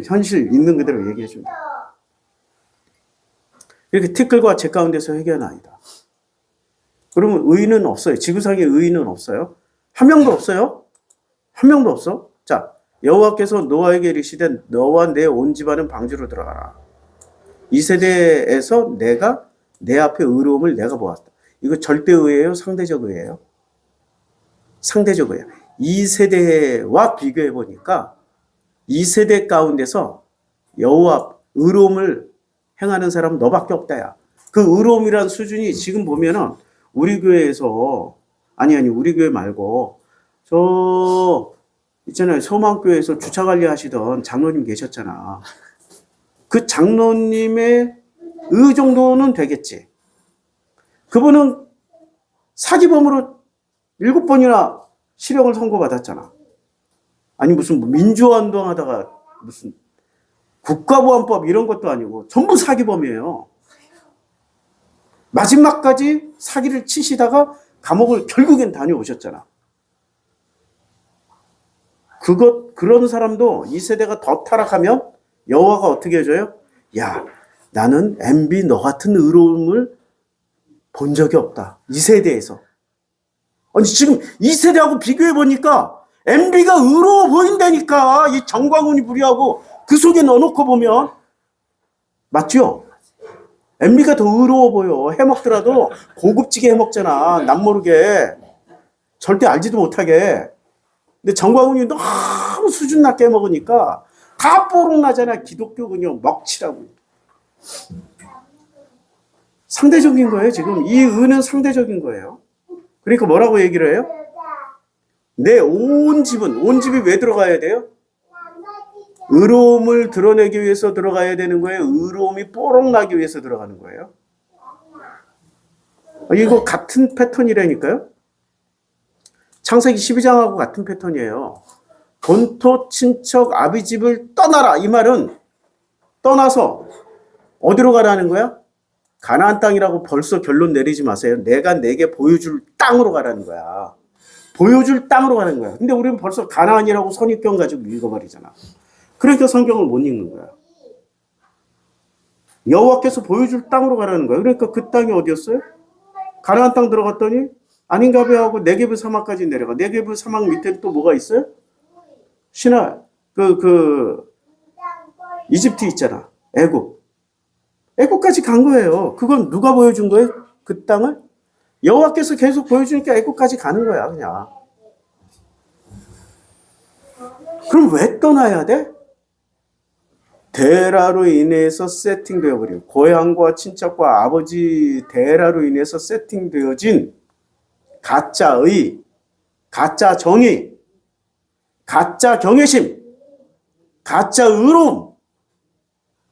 현실 있는 그대로 얘기해 줍니다. 이렇게 티끌과 재 가운데서 회개하나이다. 그러면 의인은 없어요. 지구상에 의인은 없어요. 한 명도 없어요. 한 명도 없어. 자, 여호와께서 노아에게 이르시되 너와 내 온 집안은 방주로 들어가라. 이 세대에서 내가 내 앞에 의로움을 내가 보았다. 이거 절대 의예요? 상대적 의예요? 상대적 의예요. 이 세대와 비교해 보니까 이 세대 가운데서 여호와 의로움을 행하는 사람은 너밖에 없다야. 그 의로움이란 수준이 지금 보면은 우리 교회에서 아니 우리 교회 말고 저 있잖아요. 소망교회에서 주차 관리하시던 장로님 계셨잖아. 그 장로님의 의 정도는 되겠지. 그분은 사기범으로 7번이나 실형을 선고받았잖아. 아니 무슨 민주화운동 하다가 무슨 국가보안법 이런 것도 아니고 전부 사기범이에요. 마지막까지 사기를 치시다가 감옥을 결국엔 다녀오셨잖아. 그런 사람도 이 세대가 더 타락하면 여호와가 어떻게 해줘요? 야, 나는 MB 너 같은 의로움을 본 적이 없다. 이 세대에서. 아니 지금 이 세대하고 비교해 보니까 MB가 의로워 보인다니까. 이 정광훈이 불이하고 그 속에 넣어놓고 보면 맞죠? MB가 더 의로워 보여. 해먹더라도 고급지게 해먹잖아. 남모르게. 절대 알지도 못하게. 근데 정광훈이 너무 수준 낮게 해먹으니까 다 뽀록나잖아. 기독교 그냥 먹치라고. 상대적인 거예요. 지금 이 의는 상대적인 거예요. 그러니까 뭐라고 얘기를 해요? 내 온 집이 왜 들어가야 돼요? 의로움을 드러내기 위해서 들어가야 되는 거예요? 의로움이 뽀록나기 위해서 들어가는 거예요? 이거 같은 패턴이라니까요? 창세기 12장하고 같은 패턴이에요. 본토 친척 아비집을 떠나라. 이 말은 떠나서 어디로 가라는 거야? 가나안 땅이라고 벌써 결론 내리지 마세요. 내가 내게 보여줄 땅으로 가라는 거야. 보여줄 땅으로 가는 거야. 근데 우리는 벌써 가나안이라고 선입견 가지고 읽어버리잖아. 그러니까 성경을 못 읽는 거야. 여호와께서 보여줄 땅으로 가라는 거야. 그러니까 그 땅이 어디였어요? 가나안 땅 들어갔더니 아닌가 봐 하고 네게브 사막까지 내려가. 네게브 사막 밑에 또 뭐가 있어요? 시나 이집트 있잖아. 애국까지 간 거예요. 그건 누가 보여준 거예요? 그 땅을? 여호와께서 계속 보여주니까 애국까지 가는 거야, 그냥. 그럼 왜 떠나야 돼? 데라로 인해서 세팅되어 버린, 고향과 친척과 아버지 데라로 인해서 세팅되어진 가짜의, 가짜 정의, 가짜 경외심, 가짜 의로움,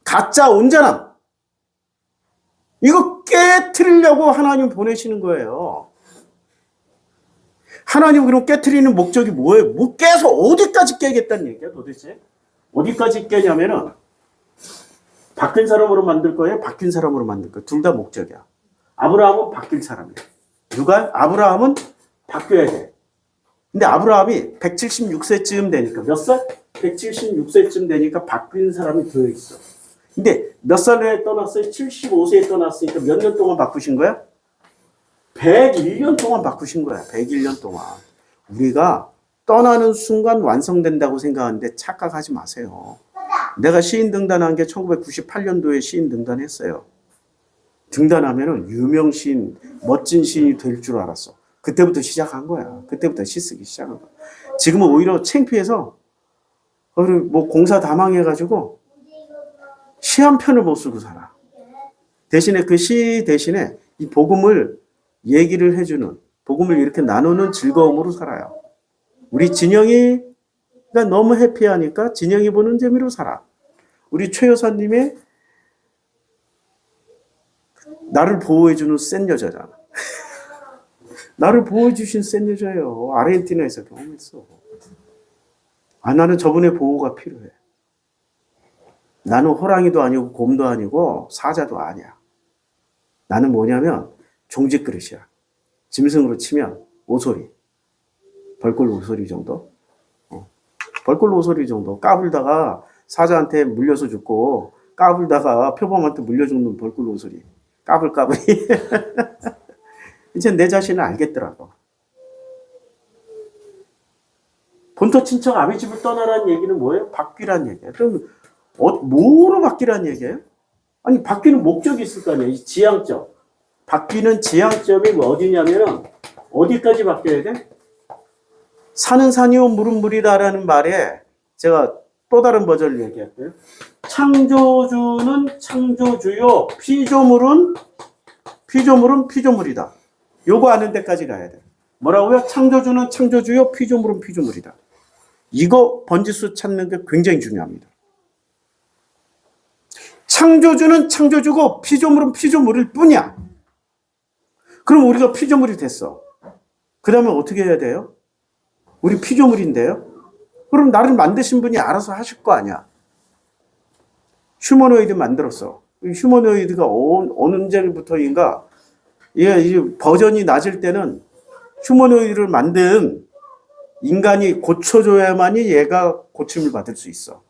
가짜 온전함. 이거 깨트리려고 하나님 보내시는 거예요. 하나님 그럼 깨트리는 목적이 뭐예요? 뭐 깨서 어디까지 깨겠다는 얘기야 도대체? 어디까지 깨냐면은 바뀐 사람으로 만들 거예요? 바뀐 사람으로 만들 거예요? 둘 다 목적이야. 아브라함은 바뀔 사람이야. 누가? 아브라함은 바뀌어야 돼. 근데 아브라함이 176세쯤 되니까 몇 살? 176세쯤 되니까 바뀐 사람이 더 있어. 근데 몇 살에 떠났어요? 75세에 떠났으니까 몇 년 동안 바꾸신 거야? 101년 동안 바꾸신 거야. 101년 동안. 우리가 떠나는 순간 완성된다고 생각하는데 착각하지 마세요. 내가 시인 등단한 게 1998년도에 시인 등단했어요. 등단하면은 유명 시인, 멋진 시인이 될 줄 알았어. 그때부터 시작한 거야. 그때부터 시 쓰기 시작한 거야. 지금은 오히려 창피해서 뭐 공사 다 망해가지고 시 한 편을 못 쓰고 살아. 대신에 그 시 대신에 이 복음을 얘기를 해주는, 복음을 이렇게 나누는 즐거움으로 살아요. 우리 진영이가 너무 해피하니까 진영이 보는 재미로 살아. 우리 최 여사님의 나를 보호해주는 센 여자잖아. 나를 보호해주신 센 여자예요. 아르헨티나에서 경험했어. 아, 나는 저분의 보호가 필요해. 나는 호랑이도 아니고 곰도 아니고 사자도 아니야. 나는 뭐냐면 종지 그릇이야. 짐승으로 치면 오소리. 벌꿀 오소리 정도? 벌꿀 오소리 정도. 까불다가 사자한테 물려서 죽고 까불다가 표범한테 물려 죽는 벌꿀 오소리. 까불까불이. 이제 내 자신을 알겠더라고. 본토 친척 아비 집을 떠나라는 얘기는 뭐예요? 바뀌란 얘기예요. 그럼 뭐로 바뀌란 얘기예요? 아니 바뀌는 목적이 있을 거 아니에요. 지향점. 바뀌는 지향점이 어디냐면은 어디까지 바뀌어야 돼? 산은 산이요 물은 물이다라는 말에 제가 또 다른 버전을 얘기할게요. 창조주는 창조주요 피조물은 피조물이다. 요거 아는 데까지 가야 돼. 뭐라고요? 창조주는 창조주요 피조물은 피조물이다. 이거 번지수 찾는 게 굉장히 중요합니다. 창조주는 창조주고 피조물은 피조물일 뿐이야. 그럼 우리가 피조물이 됐어. 그 다음에 어떻게 해야 돼요? 우리 피조물인데요? 그럼 나를 만드신 분이 알아서 하실 거 아니야. 휴머노이드 만들었어. 휴머노이드가 언제부터인가 이게 버전이 낮을 때는 휴머노이드를 만든 인간이 고쳐줘야만이 얘가 고침을 받을 수 있어.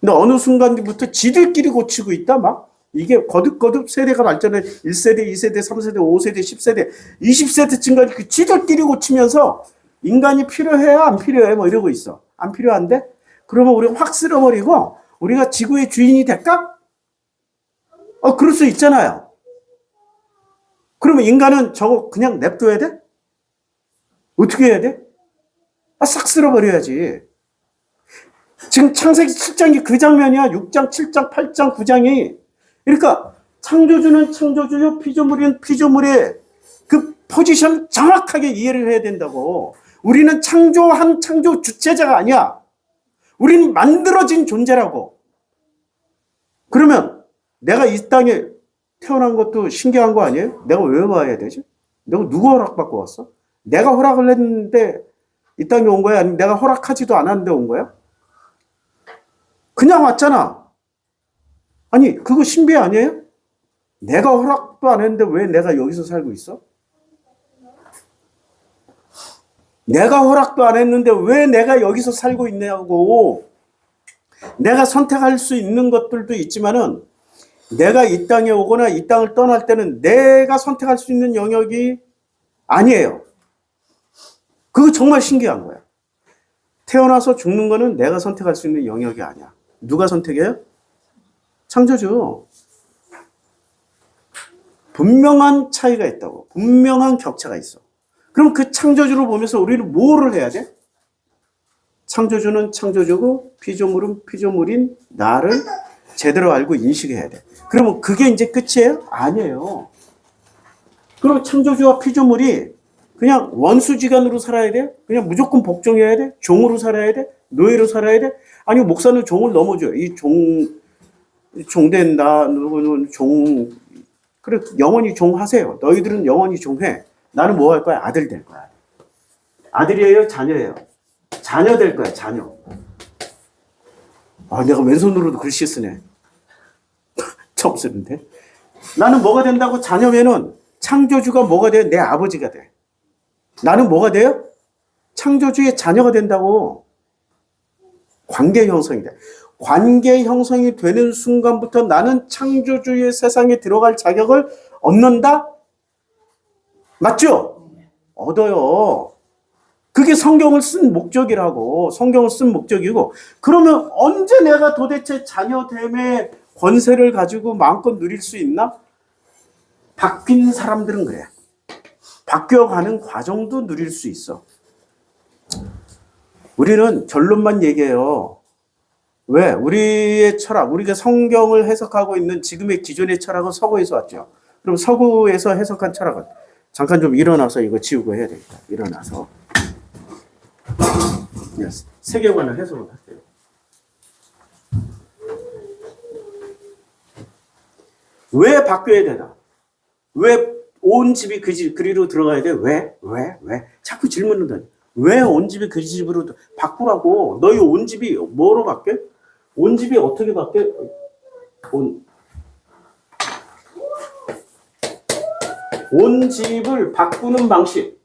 근데 어느 순간부터 지들끼리 고치고 있다 막. 이게 거듭거듭 세대가 발전해 1세대, 2세대, 3세대, 5세대, 10세대, 20세대쯤까지 지들끼리 고치면서 인간이 필요해 안 필요해 뭐 이러고 있어. 안 필요한데? 그러면 우리가 확 쓸어버리고 우리가 지구의 주인이 될까? 그럴 수 있잖아요. 그러면 인간은 저거 그냥 냅둬야 돼? 어떻게 해야 돼? 싹 쓸어버려야지. 지금 창세기 7장이 그 장면이야. 6장, 7장, 8장, 9장이. 그러니까 창조주는 창조주요 피조물인 피조물의 그 포지션 정확하게 이해를 해야 된다고. 우리는 창조한 창조 주체자가 아니야. 우리는 만들어진 존재라고. 그러면 내가 이 땅에 태어난 것도 신기한 거 아니에요? 내가 왜 와야 되지? 내가 누구 허락받고 왔어? 내가 허락을 했는데 이 땅에 온 거야? 아니면 내가 허락하지도 않았는데 온 거야? 그냥 왔잖아. 아니 그거 신비 아니에요? 내가 허락도 안 했는데 왜 내가 여기서 살고 있어? 내가 허락도 안 했는데 왜 내가 여기서 살고 있냐고. 내가 선택할 수 있는 것들도 있지만은 내가 이 땅에 오거나 이 땅을 떠날 때는 내가 선택할 수 있는 영역이 아니에요. 그거 정말 신기한 거야. 태어나서 죽는 거는 내가 선택할 수 있는 영역이 아니야. 누가 선택해요? 창조주. 분명한 차이가 있다고. 분명한 격차가 있어. 그럼 그 창조주를 보면서 우리는 뭐를 해야 돼? 창조주는 창조주고 피조물은 피조물인 나를 제대로 알고 인식해야 돼. 그러면 그게 이제 끝이에요? 아니에요. 그럼 창조주와 피조물이 그냥 원수지간으로 살아야 돼? 그냥 무조건 복종해야 돼? 종으로 살아야 돼? 노예로 살아야 돼? 아니 목사는 종을 넘어줘. 이 종된다. 누구는 종. 그래 영원히 종하세요. 너희들은 영원히 종해. 나는 뭐 할 거야? 아들 될 거야. 아들이에요? 자녀예요? 자녀 될 거야. 자녀. 아, 내가 왼손으로도 글씨 쓰네. 처음 쓰는데. 나는 뭐가 된다고? 자녀면은 창조주가 뭐가 돼? 내 아버지가 돼. 나는 뭐가 돼요? 창조주의 자녀가 된다고. 관계 형성이 돼. 관계 형성이 되는 순간부터 나는 창조주의 세상에 들어갈 자격을 얻는다? 맞죠? 얻어요. 그게 성경을 쓴 목적이라고. 성경을 쓴 목적이고. 그러면 언제 내가 도대체 자녀됨의 권세를 가지고 마음껏 누릴 수 있나? 바뀐 사람들은 그래. 바뀌어가는 과정도 누릴 수 있어. 우리는 결론만 얘기해요. 왜? 우리의 철학, 우리가 성경을 해석하고 있는 지금의 기존의 철학은 서구에서 왔죠. 그럼 서구에서 해석한 철학은 잠깐 좀 일어나서 이거 지우고 해야 되겠다. 일어나서. 세계관을 해석을 할게요. 왜 바뀌어야 되나? 왜 온 집이 그리로 들어가야 돼? 왜? 자꾸 질문을 던져. 왜 온 집이 그 집으로 바꾸라고? 너희 온 집이 뭐로 바뀌어? 온 집이 어떻게 바뀌어? 온 집을 바꾸는 방식이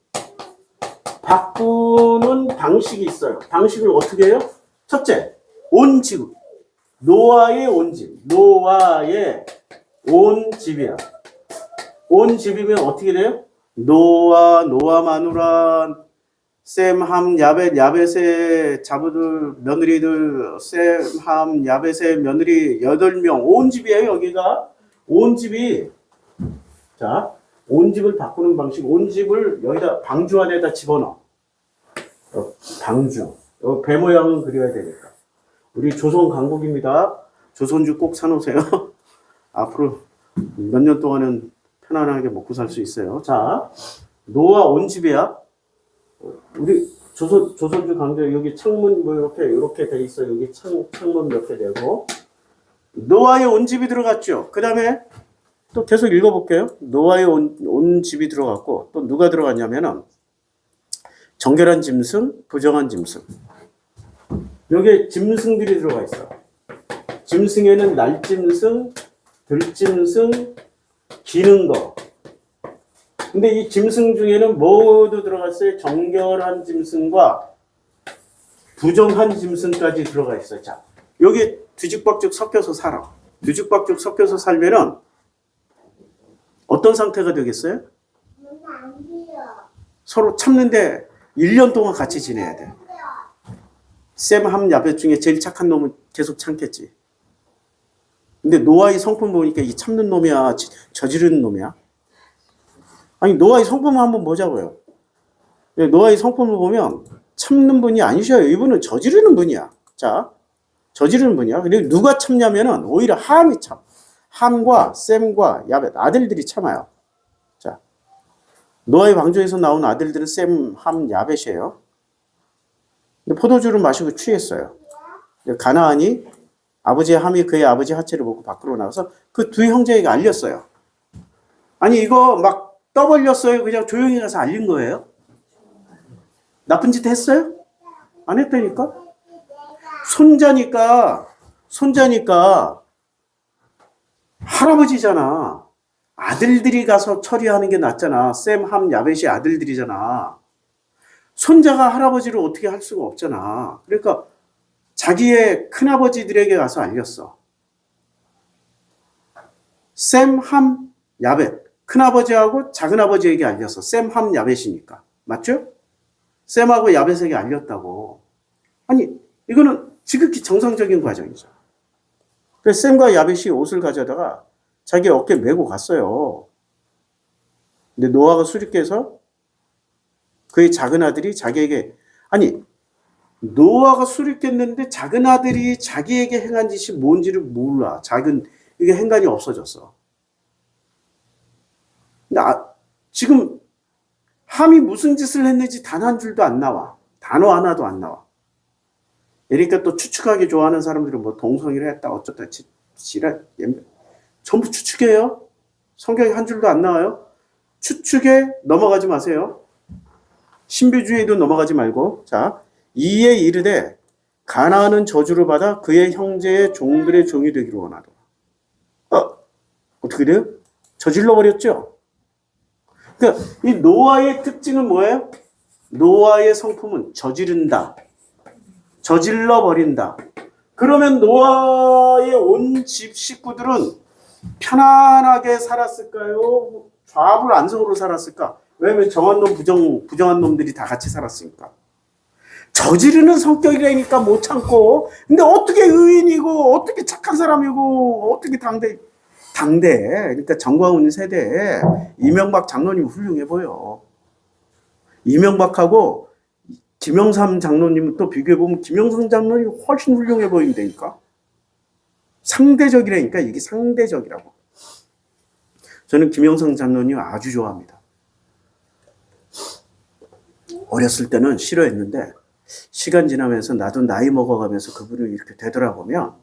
있어요. 방식을 어떻게 해요? 첫째, 온 집. 노아의 온 집. 노아의 온 집이야. 온 집이면 어떻게 돼요? 노아, 노아 마누라, 셈, 함, 야벳, 야벳의 자부들, 며느리들, 셈, 함, 야벳의 며느리 8명. 온 집이에요, 여기가. 온 집이. 자, 온 집을 바꾸는 방식. 온 집을 여기다 방주 안에다 집어넣어. 방주. 배 모양은 그려야 되니까. 우리 조선 강국입니다. 조선주 꼭 사놓으세요. 앞으로 몇 년 동안은 편안하게 먹고 살 수 있어요. 자, 노아 온 집이야. 우리 조선주 강조 여기 창문 뭐 이렇게 돼 있어. 여기 창문 몇 개 되고 노아의 온 집이 들어갔죠. 그 다음에 또 계속 읽어볼게요. 노아의 온 집이 들어갔고 또 누가 들어갔냐면은 정결한 짐승, 부정한 짐승. 여기에 짐승들이 들어가 있어. 짐승에는 날짐승, 들짐승, 기는 거. 근데 이 짐승 중에는 모두 들어갔어요. 정결한 짐승과 부정한 짐승까지 들어가 있어요. 자, 여기 뒤죽박죽 섞여서 살아. 뒤죽박죽 섞여서 살면은 어떤 상태가 되겠어요? 서로 참는데 1년 동안 같이 지내야 돼. 셈, 함, 야벳 중에 제일 착한 놈은 계속 참겠지. 근데 노아의 성품 보니까 이 참는 놈이야, 저지르는 놈이야? 아니, 노아의 성품을 한번 보자고요. 노아의 성품을 보면 참는 분이 아니셔요. 이분은 저지르는 분이야. 자, 저지르는 분이야. 그리고 누가 참냐면은 오히려 함이 참. 함과 셈과 야벳, 아들들이 참아요. 자, 노아의 방주에서 나온 아들들은 셈, 함, 야벳이에요. 근데 포도주를 마시고 취했어요. 가나안이 아버지의 함이 그의 아버지 하체를 먹고 밖으로 나가서 그 두 형제에게 알렸어요. 아니 이거 막 떠벌렸어요. 그냥 조용히 가서 알린 거예요. 나쁜 짓 했어요? 안 했다니까? 손자니까 할아버지잖아. 아들들이 가서 처리하는 게 낫잖아. 셈, 함, 야벳이 아들들이잖아. 손자가 할아버지를 어떻게 할 수가 없잖아. 그러니까 자기의 큰아버지들에게 가서 알렸어. 셈, 함, 야벳. 큰아버지하고 작은아버지에게 알렸어. 셈, 함, 야벳이니까. 맞죠? 셈하고 야벳에게 알렸다고. 아니, 이거는 지극히 정상적인 과정이죠. 그래서 셈과 야벳이 옷을 가져다가 자기 어깨에 메고 갔어요. 근데 노아가 수립해서 그의 작은 아들이 자기에게, 아니, 노아가 수립했는데 작은 아들이 자기에게 행한 짓이 뭔지를 몰라. 이게 행간이 없어졌어. 근데 지금 함이 무슨 짓을 했는지 단 한 줄도 안 나와. 단어 하나도 안 나와. 그러니까 또 추측하기 좋아하는 사람들은 뭐 동성애를 했다 어쩌다 지랄 전부 추측해요. 성경에 한 줄도 안 나와요. 추측에 넘어가지 마세요. 신비주의도 넘어가지 말고. 자, 이에 이르되 가나안은 저주를 받아 그의 형제의 종들의 종이 되기를 원하더라. 어떻게 돼요? 저질러 버렸죠. 그러니까 이 노아의 특징은 뭐예요? 노아의 성품은 저지른다. 저질러 버린다. 그러면 노아의 온 집 식구들은 편안하게 살았을까요? 좌불안석으로 살았을까? 왜냐면 정한 놈, 부정한 놈들이 다 같이 살았으니까. 저지르는 성격이라니까 못 참고. 근데 어떻게 의인이고, 어떻게 착한 사람이고, 어떻게 당대. 그러니까 정광훈 세대에 이명박 장로님 훌륭해 보여. 이명박하고 김영삼 장로님은 또 비교해보면 김영삼 장로님이 훨씬 훌륭해 보인다니까. 상대적이라니까. 이게 상대적이라고. 저는 김영삼 장로님 아주 좋아합니다. 어렸을 때는 싫어했는데 시간 지나면서 나도 나이 먹어가면서 그분을 이렇게 되돌아보면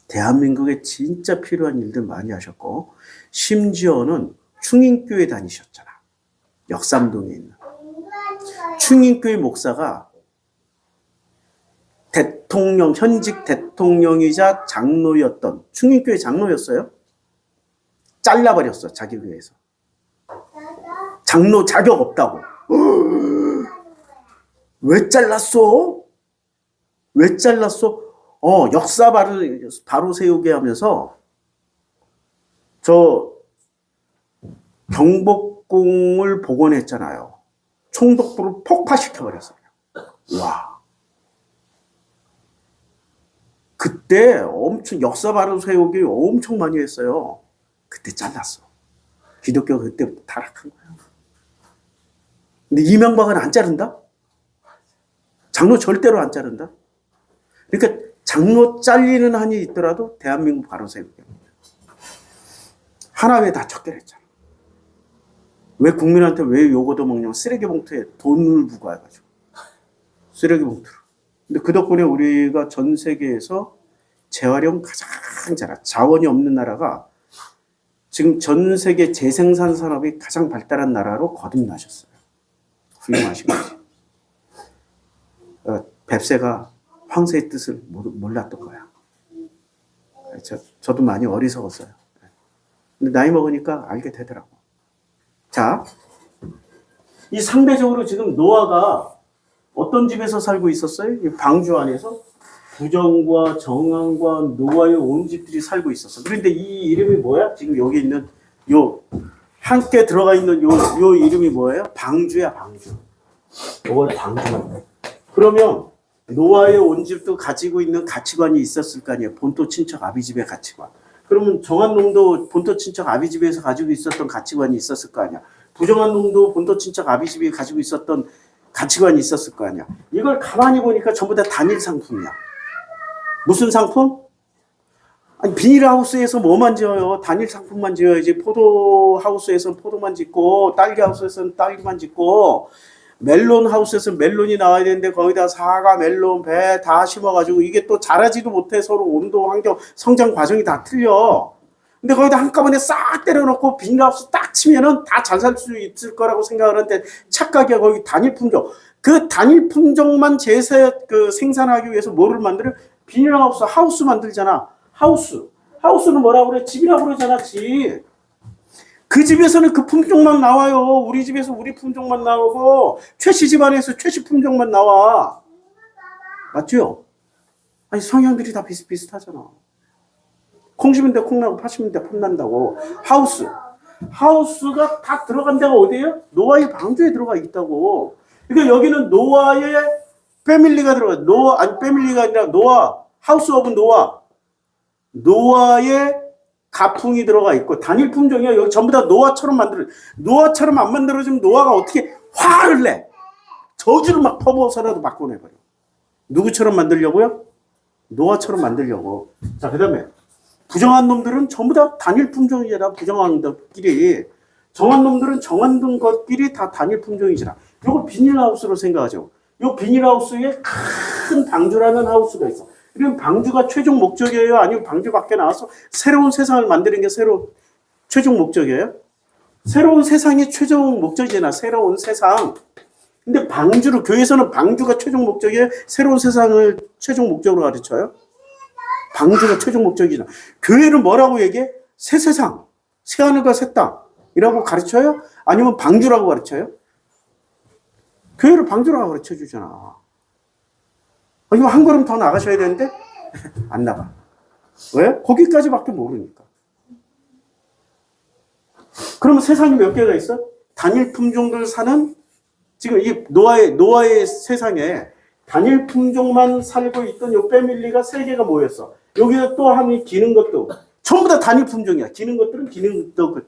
대한민국에 진짜 필요한 일들 많이 하셨고 심지어는 충인교회 다니셨잖아. 역삼동에 있는. 충인교회 목사가 대통령, 현직 대통령이자 장로였던, 충인교회 장로였어요. 잘라버렸어, 자기 교회에서. 장로 자격 없다고. 왜 잘랐어? 왜 잘랐어? 역사 바로 세우게 하면서 저 경복궁을 복원했잖아요. 총독부를 폭파시켜버렸어요. 와. 그때 엄청 역사 바로 세우기 엄청 많이 했어요. 그때 잘랐어. 기독교가 그때부터 타락한 거야. 근데 이명박은 안 자른다? 장로 절대로 안 자른다? 그러니까 장로 잘리는 한이 있더라도 대한민국 바로 세우게 합니다. 하나회 다 척결했잖아. 왜 국민한테 왜 요거도 먹냐고 쓰레기 봉투에 돈을 부과해가지고. 쓰레기 봉투로. 근데 그 덕분에 우리가 전 세계에서 재활용 가장 잘하, 자원이 없는 나라가 지금 전 세계 재생산 산업이 가장 발달한 나라로 거듭나셨어요. 훌륭하신 거지. 뱁새가 황새의 뜻을 몰랐던 거야. 저도 많이 어리석었어요. 근데 나이 먹으니까 알게 되더라고. 자, 이 상대적으로 지금 노아가 어떤 집에서 살고 있었어요? 이 방주 안에서 부정과 정황과 노아의 온 집들이 살고 있었어. 그런데 이 이름이 뭐야? 지금 여기 있는 요 함께 들어가 있는 요 이름이 뭐예요? 방주야, 방주. 이걸 방주. 그러면 노아의 온 집도 가지고 있는 가치관이 있었을 거 아니에요. 본토 친척 아비집의 가치관. 그러면 정한 놈도 본토 친척 아비집에서 가지고 있었던 가치관이 있었을 거 아니야. 부정한 놈도 본토 친척 아비집이 가지고 있었던 가치관이 있었을 거 아니야. 이걸 가만히 보니까 전부 다 단일 상품이야. 무슨 상품? 아니, 비닐하우스에서 뭐만 지어요? 단일 상품만 지어야지. 포도하우스에서는 포도만 짓고, 딸기하우스에서는 딸기만 짓고, 멜론하우스에서는 멜론이 나와야 되는데 거기다 사과, 멜론, 배 다 심어가지고 이게 또 자라지도 못해. 서로 온도, 환경, 성장 과정이 다 틀려. 근데 거기다 한꺼번에 싹 때려놓고 비닐하우스 딱 치면은 다 잘 살 수 있을 거라고 생각하는데 착각이야. 거기 단일 품종. 그 단일 품종만 생산하기 위해서 뭐를 만들어? 비닐하우스, 하우스 만들잖아. 하우스. 하우스는 뭐라고 그래? 집이라고 그러잖아, 집. 그 집에서는 그 품종만 나와요. 우리 집에서 우리 품종만 나오고, 최씨 집안에서 최씨 품종만 나와. 맞죠? 아니, 성향들이 다 비슷비슷하잖아. 콩 심은데 콩 나고, 파 심은데 팥 난다고. 하우스. 하우스가 다 들어간 데가 어디예요? 노아의 방주에 들어가 있다고. 그러니까 여기는 노아의 패밀리가 들어가. 패밀리가 아니라 노아, 하우스 오브 노아. 노아의 가풍이 들어가 있고, 단일 품종이야. 여기 전부 다 노아처럼 노아처럼 안 만들어지면 노아가 어떻게 화를 내? 저주를 막 퍼부어서라도 바꿔내버려. 누구처럼 만들려고요? 노아처럼 만들려고. 자, 그 다음에 부정한 놈들은 전부 다 단일 품종이잖아. 부정한 것끼리. 정한 놈들은 정한 것끼리 다 단일 품종이잖아. 이걸 비닐하우스로 생각하죠. 이 비닐하우스에 큰 방주라는 하우스가 있어. 그럼 방주가 최종 목적이에요? 아니면 방주 밖에 나와서 새로운 세상을 만드는 게 최종 목적이에요? 새로운 세상이 최종 목적이잖아. 새로운 세상. 근데 교회에서는 방주가 최종 목적이에요? 새로운 세상을 최종 목적으로 가르쳐요? 방주가 최종 목적이잖아. 교회는 뭐라고 얘기해? 새 세상, 새 하늘과 새 땅이라고 가르쳐요? 아니면 방주라고 가르쳐요? 교회를 방주라고 가르쳐 주잖아. 이거 한 걸음 더 나가셔야 되는데 안 나가. 왜? 거기까지밖에 모르니까. 그러면 세상이 몇 개가 있어? 단일 품종들 사는, 지금 이 노아의 세상에 단일 품종만 살고 있던 요 패밀리가 3개가 모였어. 여기에 또 한이 기는 것도 전부 다 단일 품종이야. 기는 것들은 기는 것들,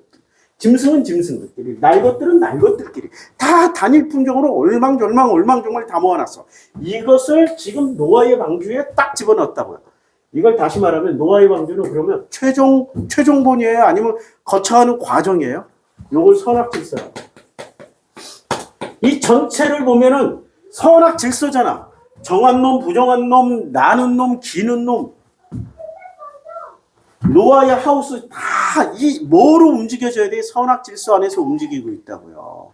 짐승은 짐승들끼리, 날 것들은 날 것들끼리 다 단일 품종으로 올망졸망 다 모아놨어. 이것을 지금 노아의 방주에 딱 집어넣었다고요. 이걸 다시 말하면 노아의 방주는 그러면 최종본이에요? 아니면 거쳐가는 과정이에요? 요걸 선악질서라고. 이 전체를 보면은 선악질서잖아. 정한 놈, 부정한 놈, 나는 놈, 기는 놈. 노아의 하우스 다 뭐로 움직여져야 돼? 선악질서 안에서 움직이고 있다고요.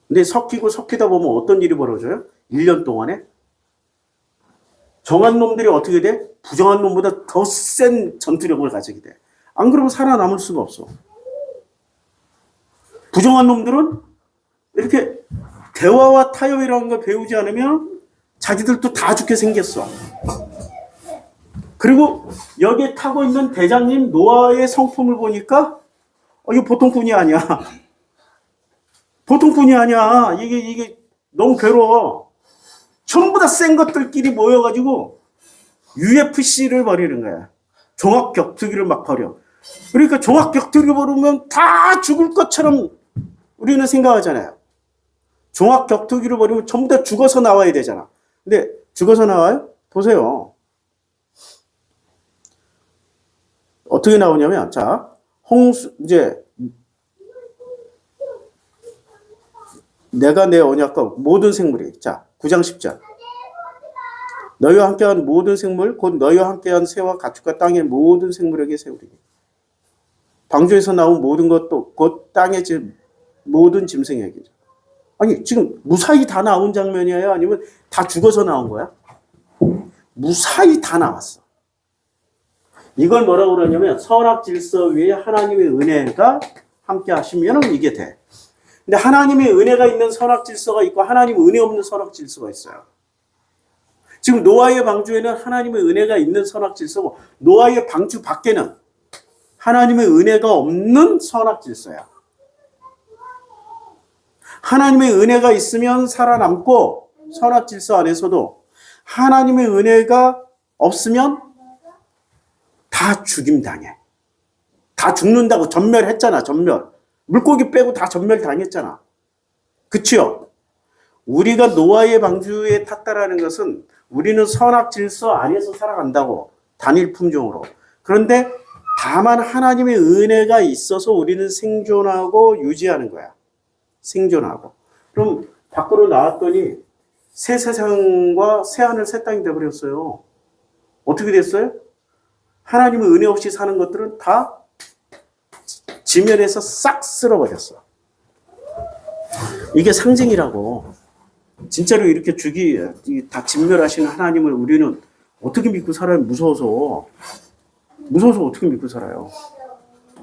근데 섞이다 보면 어떤 일이 벌어져요? 1년 동안에 정한 놈들이 어떻게 돼? 부정한 놈보다 더 센 전투력을 가지게 돼. 안 그러면 살아남을 수가 없어. 부정한 놈들은 이렇게 대화와 타협이라는 걸 배우지 않으면 자기들도 다 죽게 생겼어. 그리고 여기에 타고 있는 대장님 노아의 성품을 보니까 이거 보통 분이 아니야. 보통 분이 아니야. 이게 너무 괴로워. 전부 다 센 것들끼리 모여가지고 UFC를 벌이는 거야. 종합격투기를 막 벌여. 그러니까 종합격투기를 벌이면 다 죽을 것처럼 우리는 생각하잖아요. 종합격투기를 벌이면 전부 다 죽어서 나와야 되잖아. 근데 죽어서 나와요? 보세요. 어떻게 나오냐면, 자, 이제, 내가 내 언약과 모든 생물이, 자, 9장 10절. 너희와 함께한 모든 생물, 곧 너희와 함께한 새와 가축과 땅의 모든 생물에게 세우리니. 방주에서 나온 모든 것도 곧 땅의 모든 짐승에게. 아니, 지금 무사히 다 나온 장면이에요? 아니면 다 죽어서 나온 거야? 무사히 다 나왔어. 이걸 뭐라고 그러냐면 선악 질서 위에 하나님의 은혜가 함께 하시면 이게 돼. 근데 하나님의 은혜가 있는 선악 질서가 있고 하나님의 은혜 없는 선악 질서가 있어요. 지금 노아의 방주에는 하나님의 은혜가 있는 선악 질서고 노아의 방주 밖에는 하나님의 은혜가 없는 선악 질서야. 하나님의 은혜가 있으면 살아남고 선악 질서 안에서도 하나님의 은혜가 없으면 다 죽임당해. 다 죽는다고 전멸했잖아. 전멸. 물고기 빼고 다 전멸당했잖아. 그치요? 우리가 노아의 방주에 탔다라는 것은 우리는 선악 질서 안에서 살아간다고. 단일 품종으로. 그런데 다만 하나님의 은혜가 있어서 우리는 생존하고 유지하는 거야. 생존하고. 그럼 밖으로 나왔더니 새 세상과 새 하늘 새 땅이 되어버렸어요. 어떻게 됐어요? 하나님의 은혜 없이 사는 것들은 다 지면에서 싹 쓸어버렸어. 이게 상징이라고. 진짜로 이렇게 다 진멸하시는 하나님을 우리는 어떻게 믿고 살아요? 무서워서 어떻게 믿고 살아요?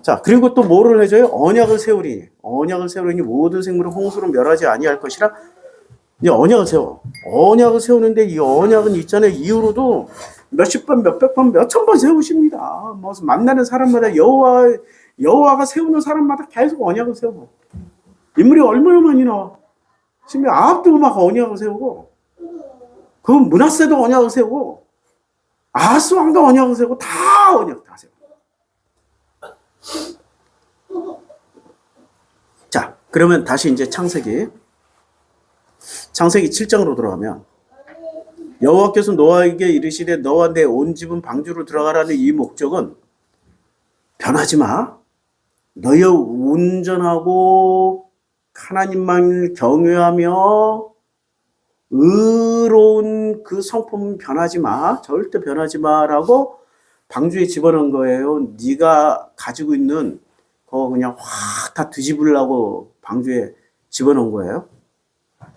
자, 그리고 또 뭐를 해줘요? 언약을 세우리니 모든 생물을 홍수로 멸하지 아니할 것이라. 이제 언약을 세워. 언약을 세우는데 이 언약은 있잖아요. 이후로도 몇십 번, 몇백 번, 몇천 번 세우십니다. 무슨 만나는 사람마다 여호와가 세우는 사람마다 계속 언약을 세우고. 인물이 얼마나 많이 나와. 심지어 아합도 막 언약을 세우고, 그 므낫세도 언약을 세우고, 아하스 왕도 언약을 세우고, 다 언약 다 세우고. 자, 그러면 다시 이제 창세기 7장으로 돌아가면, 여호와께서 노아에게 이르시되 너와 내 온 집은 방주로 들어가라는 이 목적은 변하지 마. 너희 온전하고 하나님만 경외하며 의로운 그 성품은 변하지 마. 절대 변하지 마라고 방주에 집어넣은 거예요. 네가 가지고 있는 그거 그냥 확 다 뒤집으려고 방주에 집어넣은 거예요.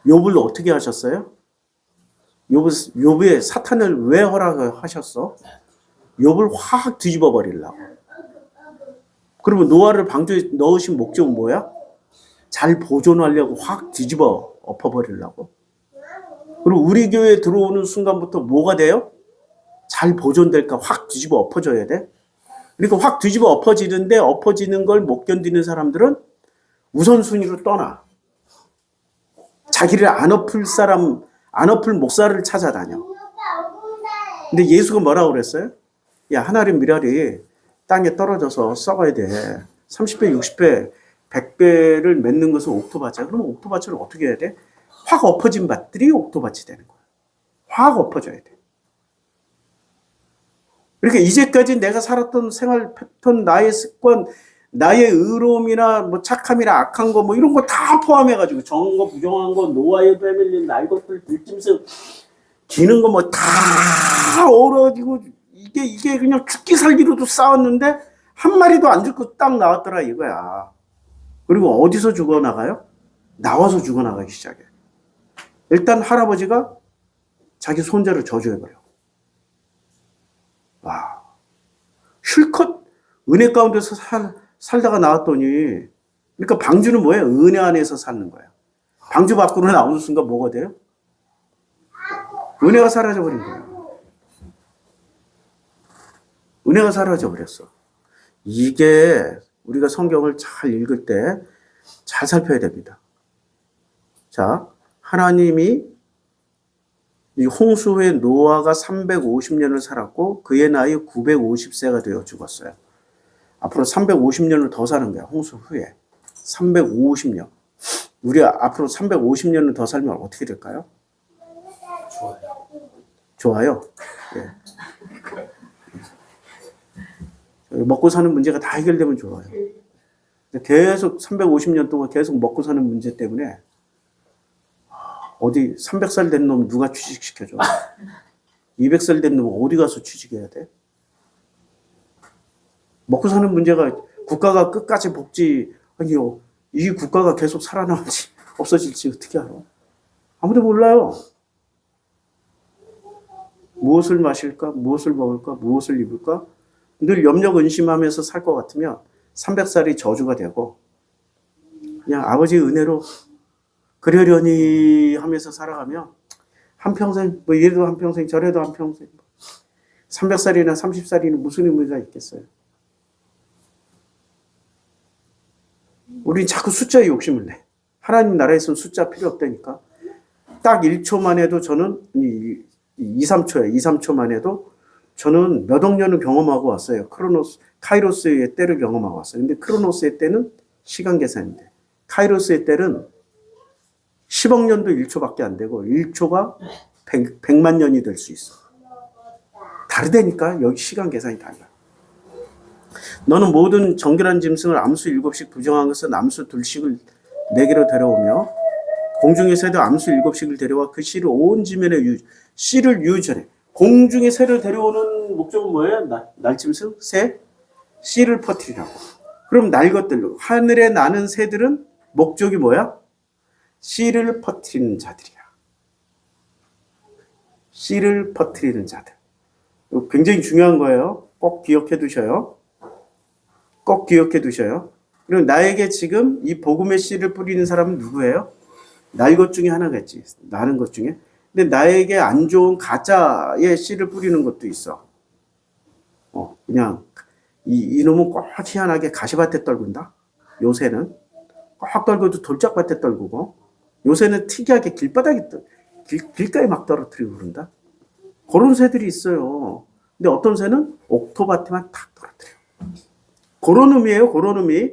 욥을 어떻게 하셨어요? 욥의 사탄을 왜 허락하셨어? 욥을 확 뒤집어 버리려고. 그러면 노아를 방주에 넣으신 목적은 뭐야? 잘 보존하려고 확 뒤집어 엎어버리려고. 그리고 우리 교회에 들어오는 순간부터 뭐가 돼요? 잘 보존될까 확 뒤집어 엎어져야 돼. 그러니까 확 뒤집어 엎어지는데 엎어지는 걸 못 견디는 사람들은 우선순위로 떠나. 자기를 안 엎을 목사를 찾아다녀. 근데 예수가 뭐라고 그랬어요? 야, 하나님 미랄이 땅에 떨어져서 썩어야 돼. 30배, 60배, 100배를 맺는 것은 옥토밭이야. 그러면 옥토밭을 어떻게 해야 돼? 확 엎어진 밭들이 옥토밭이 되는 거야. 확 엎어져야 돼. 그러니까 이제까지 내가 살았던 생활 패턴, 나의 습관, 나의 의로움이나 뭐 착함이나 악한 거 뭐 이런 거 다 포함해가지고 정한 거, 부정한 거, 노아의 패밀리, 날 것들, 들짐승, 기는 거 뭐 다 어우러지고 이게 그냥 죽기 살기로도 싸웠는데 한 마리도 안 죽고 딱 나왔더라 이거야. 그리고 어디서 죽어나가요? 나와서 죽어나가기 시작해. 일단 할아버지가 자기 손자를 저주해버려. 와, 실컷 은혜 가운데서 살다가 나왔더니, 그러니까 방주는 뭐예요? 은혜 안에서 사는 거야. 방주 밖으로 나오는 순간 뭐가 돼요? 은혜가 사라져버린 거예요. 은혜가 사라져버렸어. 이게 우리가 성경을 잘 읽을 때 잘 살펴야 됩니다. 자, 하나님이 이 홍수 후에 노아가 350년을 살았고 그의 나이 950세가 되어 죽었어요. 앞으로 350년을 더 사는 거야. 홍수 후에. 350년. 우리 앞으로 350년을 더 살면 어떻게 될까요? 좋아요. 예. 먹고 사는 문제가 다 해결되면 좋아요. 계속 350년 동안 계속 먹고 사는 문제 때문에 어디 300살 된 놈 누가 취직시켜줘? 200살 된 놈 어디 가서 취직해야 돼? 먹고 사는 문제가 국가가 끝까지 복지, 아니요. 이 국가가 계속 살아남을지 없어질지 어떻게 알아? 아무도 몰라요. 무엇을 마실까? 무엇을 먹을까? 무엇을 입을까? 늘 염려 근심하면서 살 것 같으면 300살이 저주가 되고 그냥 아버지의 은혜로 그러려니 하면서 살아가면 한평생, 뭐 이래도 한평생 저래도 한평생 300살이나 30살이나 무슨 의미가 있겠어요? 우린 자꾸 숫자에 욕심을 내. 하나님 나라에서는 숫자 필요 없다니까. 딱 1초만 해도 저는 2, 3초야. 2, 3초만 해도 저는 몇 억 년을 경험하고 왔어요. 카이로스의 때를 경험하고 왔어요. 근데 크로노스의 때는 시간 계산인데 카이로스의 때는 10억 년도 1초밖에 안 되고 1초가 100만 년이 될 수 있어. 다르다니까. 여기 시간 계산이 달라. 너는 모든 정결한 짐승을 암수 7씩 부정한 것은 암수 2씩을 내게로 데려오며 공중의 새도 암수 7씩을 데려와 그 씨를 온 지면에 씨를 유전해. 공중의 새를 데려오는 목적은 뭐예요? 날짐승? 새? 씨를 퍼뜨리라고. 그럼 날 것들로 하늘에 나는 새들은 목적이 뭐야? 씨를 퍼뜨리는 자들이야. 씨를 퍼뜨리는 자들. 굉장히 중요한 거예요. 꼭 기억해 두셔요. 꼭 기억해 두셔요. 그리고 나에게 지금 이 복음의 씨를 뿌리는 사람은 누구예요? 날 것 중에 하나겠지. 나는 것 중에. 근데 나에게 안 좋은 가짜의 씨를 뿌리는 것도 있어. 그냥 이놈은 꼭 희한하게 가시밭에 떨군다. 요새는 꼭 떨고도 돌짝밭에 떨구고 요새는 특이하게 길가에 막 떨어뜨리고 그런다. 그런 새들이 있어요. 근데 어떤 새는 옥토밭에만 탁 떨어뜨려. 그런 의미예요. 그런 의미.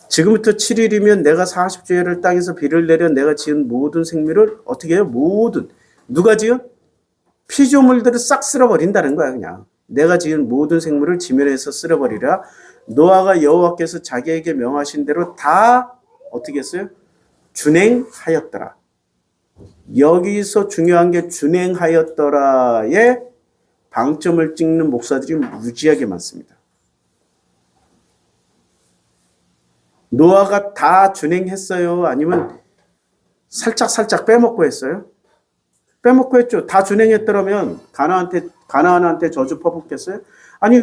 지금부터 7일이면 내가 40주일을 땅에서 비를 내려 내가 지은 모든 생물을 어떻게 해요? 모든. 누가 지은? 피조물들을 싹 쓸어버린다는 거야. 그냥. 내가 지은 모든 생물을 지면에서 쓸어버리라. 노아가 여호와께서 자기에게 명하신 대로 다 어떻게 했어요? 준행하였더라. 여기서 중요한 게 준행하였더라의 방점을 찍는 목사들이 무지하게 많습니다. 노아가 다 준행했어요? 아니면 살짝 빼먹고 했어요? 빼먹고 했죠. 다 준행했더라면 가나안한테 저주 퍼붓겠어요? 아니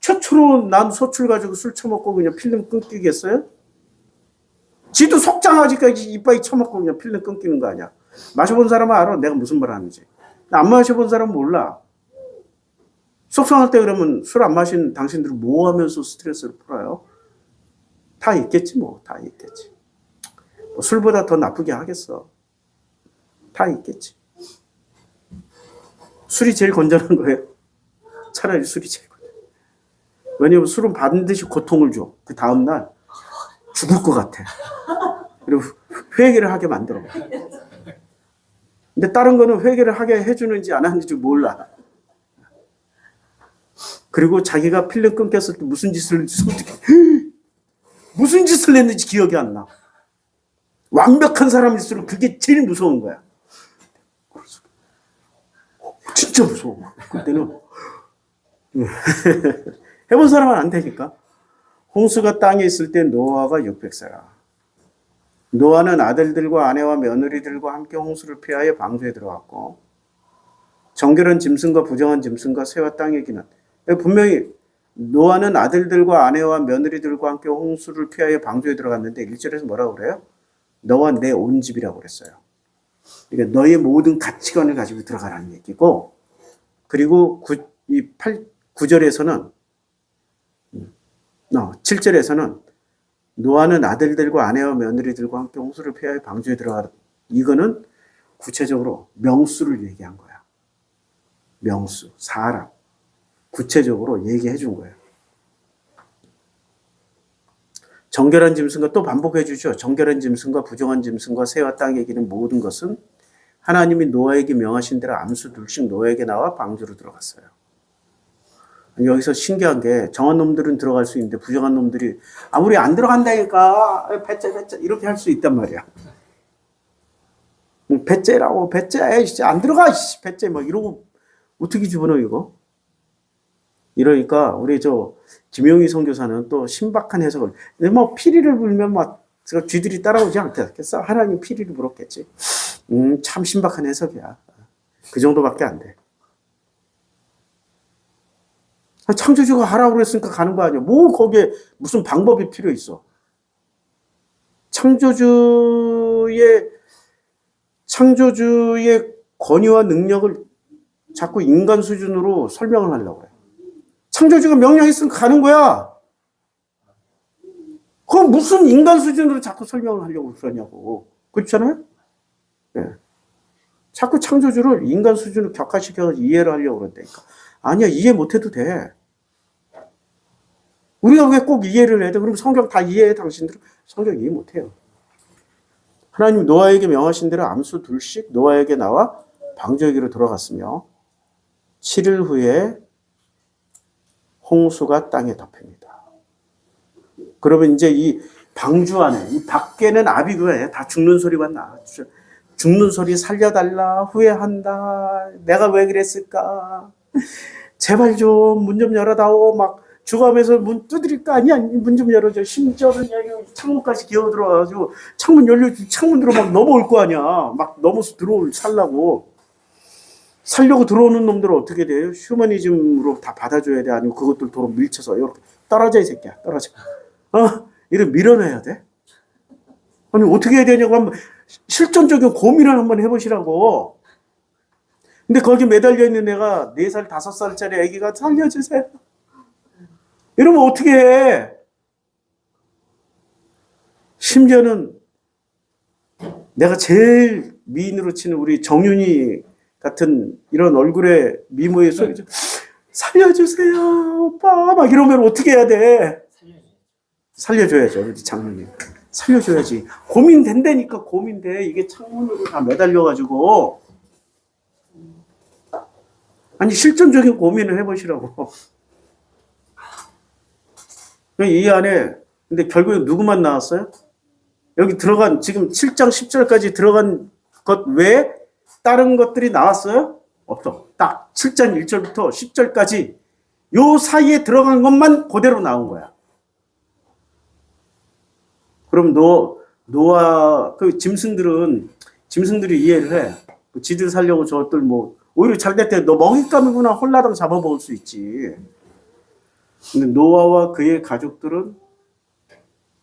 최초로 난 소출 가지고 술 처먹고 그냥 필름 끊기겠어요? 지도 속장하지까지 이빨이 처먹고 그냥 필름 끊기는 거 아니야. 마셔본 사람은 알아. 내가 무슨 말 하는지. 안 마셔본 사람은 몰라. 속상할 때 그러면 술 안 마신 당신들은 뭐 하면서 스트레스를 풀어요? 다 있겠지 뭐. 다 있겠지. 뭐 술보다 더 나쁘게 하겠어. 다 있겠지. 술이 제일 건전한 거예요. 차라리 술이 제일 건전해. 왜냐면 술은 반드시 고통을 줘. 그 다음날 죽을 것 같아. 그리고 회개를 하게 만들어. 근데 다른 거는 회개를 하게 해주는지 안 하는지 몰라. 그리고 자기가 필름 끊겼을 때 무슨 짓을 했는지 기억이 안 나. 완벽한 사람일수록 그게 제일 무서운 거야. 진짜 무서워. 그때는 해본 사람은 안 되니까. 홍수가 땅에 있을 때 노아가 600세라. 노아는 아들들과 아내와 며느리들과 함께 홍수를 피하여 방주에 들어갔고 정결한 짐승과 부정한 짐승과 새와 땅의 기는 분명히 노아는 아들들과 아내와 며느리들과 함께 홍수를 피하여 방주에 들어갔는데 1절에서 뭐라고 그래요? 너와 내 온 집이라고 그랬어요. 그러니까 너의 모든 가치관을 가지고 들어가라는 얘기고 그리고 9절에서는 7절에서는 노아는 아들들과 아내와 며느리들과 함께 홍수를 피하여 방주에 들어가라. 이거는 구체적으로 명수를 얘기한 거야. 명수, 사람. 구체적으로 얘기해 준 거예요. 정결한 짐승과 또 반복해 주죠. 정결한 짐승과 부정한 짐승과 새와 땅에 기는 모든 것은 하나님이 노아에게 명하신 대로 암수 둘씩 노아에게 나와 방주로 들어갔어요. 여기서 신기한 게 정한 놈들은 들어갈 수 있는데 부정한 놈들이 우리 안 들어간다니까 배째 이렇게 할 수 있단 말이야. 배째라고 배째 진짜 안 들어가 배째 막 이러고 어떻게 집어넣어 이거? 이러니까 우리 김용희 선교사는 또 신박한 해석을 뭐 피리를 불면 막 쥐들이 따라오지 않겠어? 하나님 피리를 불었겠지. 참 신박한 해석이야. 그 정도밖에 안 돼. 창조주가 하라고 그랬으니까 가는 거 아니야. 뭐 거기에 무슨 방법이 필요 있어. 창조주의 권위와 능력을 자꾸 인간 수준으로 설명을 하려고 그래. 창조주가 명령했으니까 가는 거야. 그럼 무슨 인간 수준으로 자꾸 설명을 하려고 그러냐고. 그렇잖아요? 네. 자꾸 창조주를 인간 수준으로 격화시켜서 이해를 하려고 그런다니까. 아니야, 이해 못해도 돼. 우리가 왜 꼭 이해를 해야 돼? 그럼 성경 다 이해해, 당신들? 성경 이해 못해요. 하나님 노아에게 명하신 대로 암수 둘씩 노아에게 나와 방주에게로 돌아갔으며 7일 후에 홍수가 땅에 덮입니다. 그러면 이제 이 방주 안에, 이 밖에는 아비그에 다 죽는 소리가 나. 죽는 소리 살려달라, 후회한다, 내가 왜 그랬을까, 제발 좀 문 좀 열어다오, 막 죽어가면서 문 두드릴 거 아니야, 문 좀 열어줘. 심지어는 창문까지 기어 들어와가지고 창문 창문으로 막 넘어올 거 아니야. 막 넘어서 살려고 들어오는 놈들은 어떻게 돼요? 휴머니즘으로 다 받아줘야 돼? 아니면 그것들 도로 밀쳐서 이렇게 떨어져 이 새끼야, 떨어져. 이렇게 밀어내야 돼? 아니 어떻게 해야 되냐고 한번 실존적인 고민을 한번 해보시라고. 근데 거기 매달려 있는 애가 4살, 5살짜리 애기가 살려주세요. 이러면 어떻게 해? 심지어는 내가 제일 미인으로 치는 우리 정윤이 같은 이런 얼굴에 미모의 소리죠. 살려주세요, 오빠. 막 이러면 어떻게 해야 돼? 살려줘야죠, 우리 장모님. 살려줘야지. 고민된다니까, 고민돼. 이게 창문으로 다 매달려가지고. 아니, 실존적인 고민을 해보시라고. 이 안에, 근데 결국에 누구만 나왔어요? 여기 들어간, 지금 7장 10절까지 들어간 것 외에 다른 것들이 나왔어요? 없어. 딱 7장 1절부터 10절까지 요 사이에 들어간 것만 그대로 나온 거야. 그럼 노아, 짐승들이 이해를 해. 지들 살려고 저것들 오히려 잘 됐대. 너 먹잇감이구나. 홀라당 잡아먹을 수 있지. 근데 노아와 그의 가족들은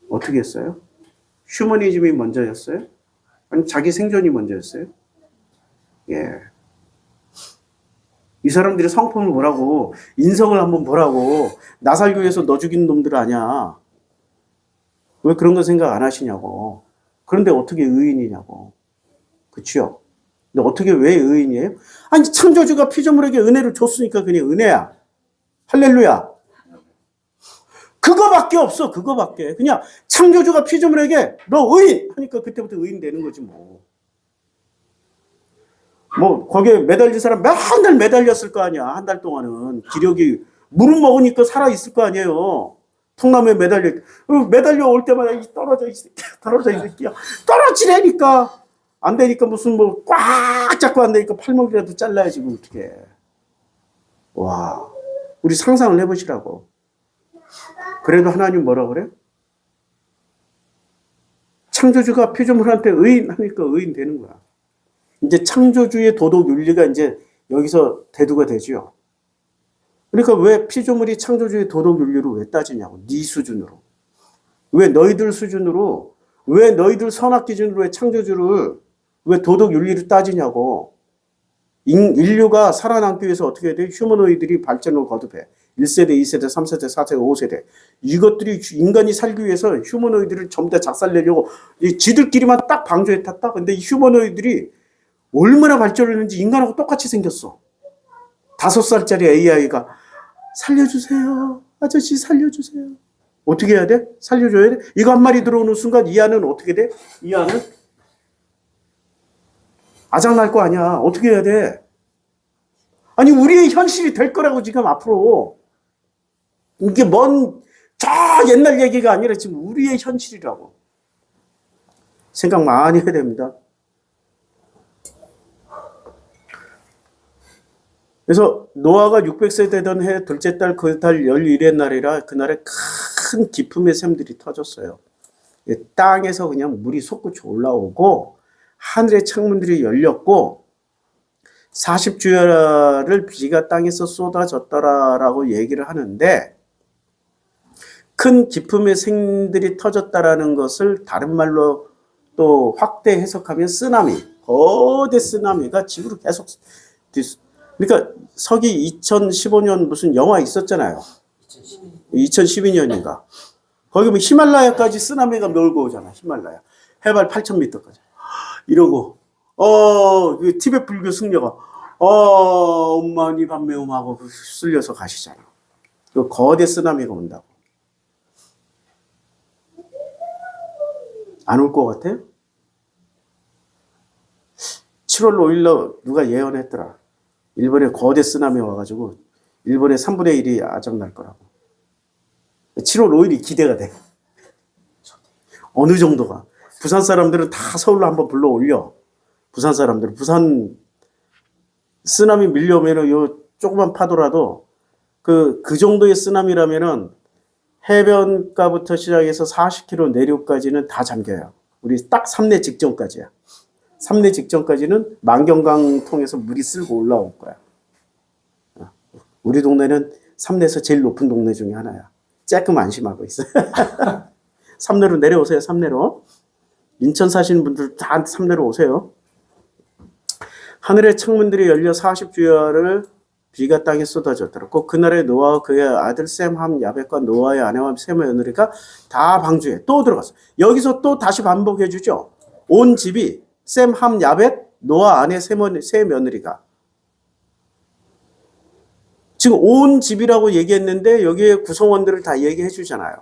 어떻게 했어요? 휴머니즘이 먼저였어요? 아니, 자기 생존이 먼저였어요? 예. 이 사람들이 성품을 보라고, 인성을 한번 보라고, 나 살기 위해서 너 죽이는 놈들 아니야. 왜 그런 거 생각 안 하시냐고. 그런데 어떻게 의인이냐고. 그치요? 근데 어떻게 왜 의인이에요? 아니, 창조주가 피조물에게 은혜를 줬으니까 그냥 은혜야. 할렐루야. 그거밖에 없어, 그거밖에. 그냥 창조주가 피조물에게 너 의인! 하니까 그때부터 의인 되는 거지 거기에 매달린 사람 한 달 매달렸을 거 아니야. 한 달 동안은. 기력이, 물은 먹으니까 살아있을 거 아니에요. 통나무에 매달려 올 때마다 떨어져 이 새끼야. 떨어지라니까. 안 되니까 무슨 꽉 잡고 안 되니까 팔목이라도 잘라야지, 어떻게. 와. 우리 상상을 해보시라고. 그래도 하나님 뭐라 그래? 창조주가 피조물한테 의인하니까 의인 되는 거야. 이제 창조주의 도덕 윤리가 이제 여기서 대두가 되죠. 그러니까 왜 피조물이 창조주의 도덕 윤리를 왜 따지냐고. 네 수준으로. 왜 너희들 수준으로, 왜 너희들 선악 기준으로 왜 창조주를, 왜 도덕 윤리를 따지냐고. 인류가 살아남기 위해서 어떻게 해야 돼? 휴머노이들이 발전을 거듭해. 1세대, 2세대, 3세대, 4세대, 5세대. 이것들이 인간이 살기 위해서 휴머노이들을 전부 다 작살내려고 지들끼리만 딱 방조해 탔다. 근데 이 휴머노이들이 얼마나 발전을 했는지 인간하고 똑같이 생겼어. 5살짜리 AI가 살려주세요. 아저씨 살려주세요. 어떻게 해야 돼? 살려줘야 돼? 이거 한 마리 들어오는 순간 이 안은 어떻게 돼? 이 안은 아작날 거 아니야. 어떻게 해야 돼? 아니 우리의 현실이 될 거라고 지금 앞으로. 이게 저 옛날 얘기가 아니라 지금 우리의 현실이라고. 생각 많이 해야 됩니다. 그래서 노아가 600세 되던 해 둘째 달 그 달 11의 날이라 그날에 큰 기품의 샘들이 터졌어요. 땅에서 그냥 물이 솟구쳐 올라오고 하늘의 창문들이 열렸고 40주야를 비가 땅에서 쏟아졌더라라고 얘기를 하는데 큰 기품의 샘들이 터졌다라는 것을 다른 말로 또 확대 해석하면 쓰나미, 거대 쓰나미가 지구로 계속 그러니까 서기 2015년 무슨 영화 있었잖아요. 2012년인가. 거기 뭐 히말라야까지 쓰나미가 몰고 오잖아. 히말라야. 해발 8,000m까지. 이러고 그 티베트 불교 승려가 엄마 니 밥 매움하고 쓸려서 가시잖아. 그 거대 쓰나미가 온다고. 안 올 것 같아요? 7월 5일로 누가 예언했더라. 일본에 거대 쓰나미 와가지고 일본의 3분의 1이 아작날 거라고. 7월 5일이 기대가 돼. 어느 정도가. 부산 사람들은 다 서울로 한번 불러 올려. 부산 사람들은. 부산 쓰나미 밀려오면은 요 조그만 파도라도 그 정도의 쓰나미라면은 해변가부터 시작해서 40km 내륙까지는 다 잠겨요. 우리 딱 삼내 직전까지야. 삼내 직전까지는 만경강 통해서 물이 쓸고 올라올 거야. 우리 동네는 삼내에서 제일 높은 동네 중에 하나야. 조금 안심하고 있어요. 삼내로 내려오세요. 삼내로. 인천 사시는 분들 다 삼내로 오세요. 하늘의 창문들이 열려 40주야를 비가 땅에 쏟아졌더라. 꼭 그날에 노아와 그의 아들 셈, 함, 야벳과 노아의 아내와 셈의 며느리가 다 방주에 또 들어갔어. 여기서 또 다시 반복해 주죠. 온 집이 셈, 함, 야벳, 노아 아내 세 며느리가. 지금 온 집이라고 얘기했는데 여기에 구성원들을 다 얘기해 주잖아요.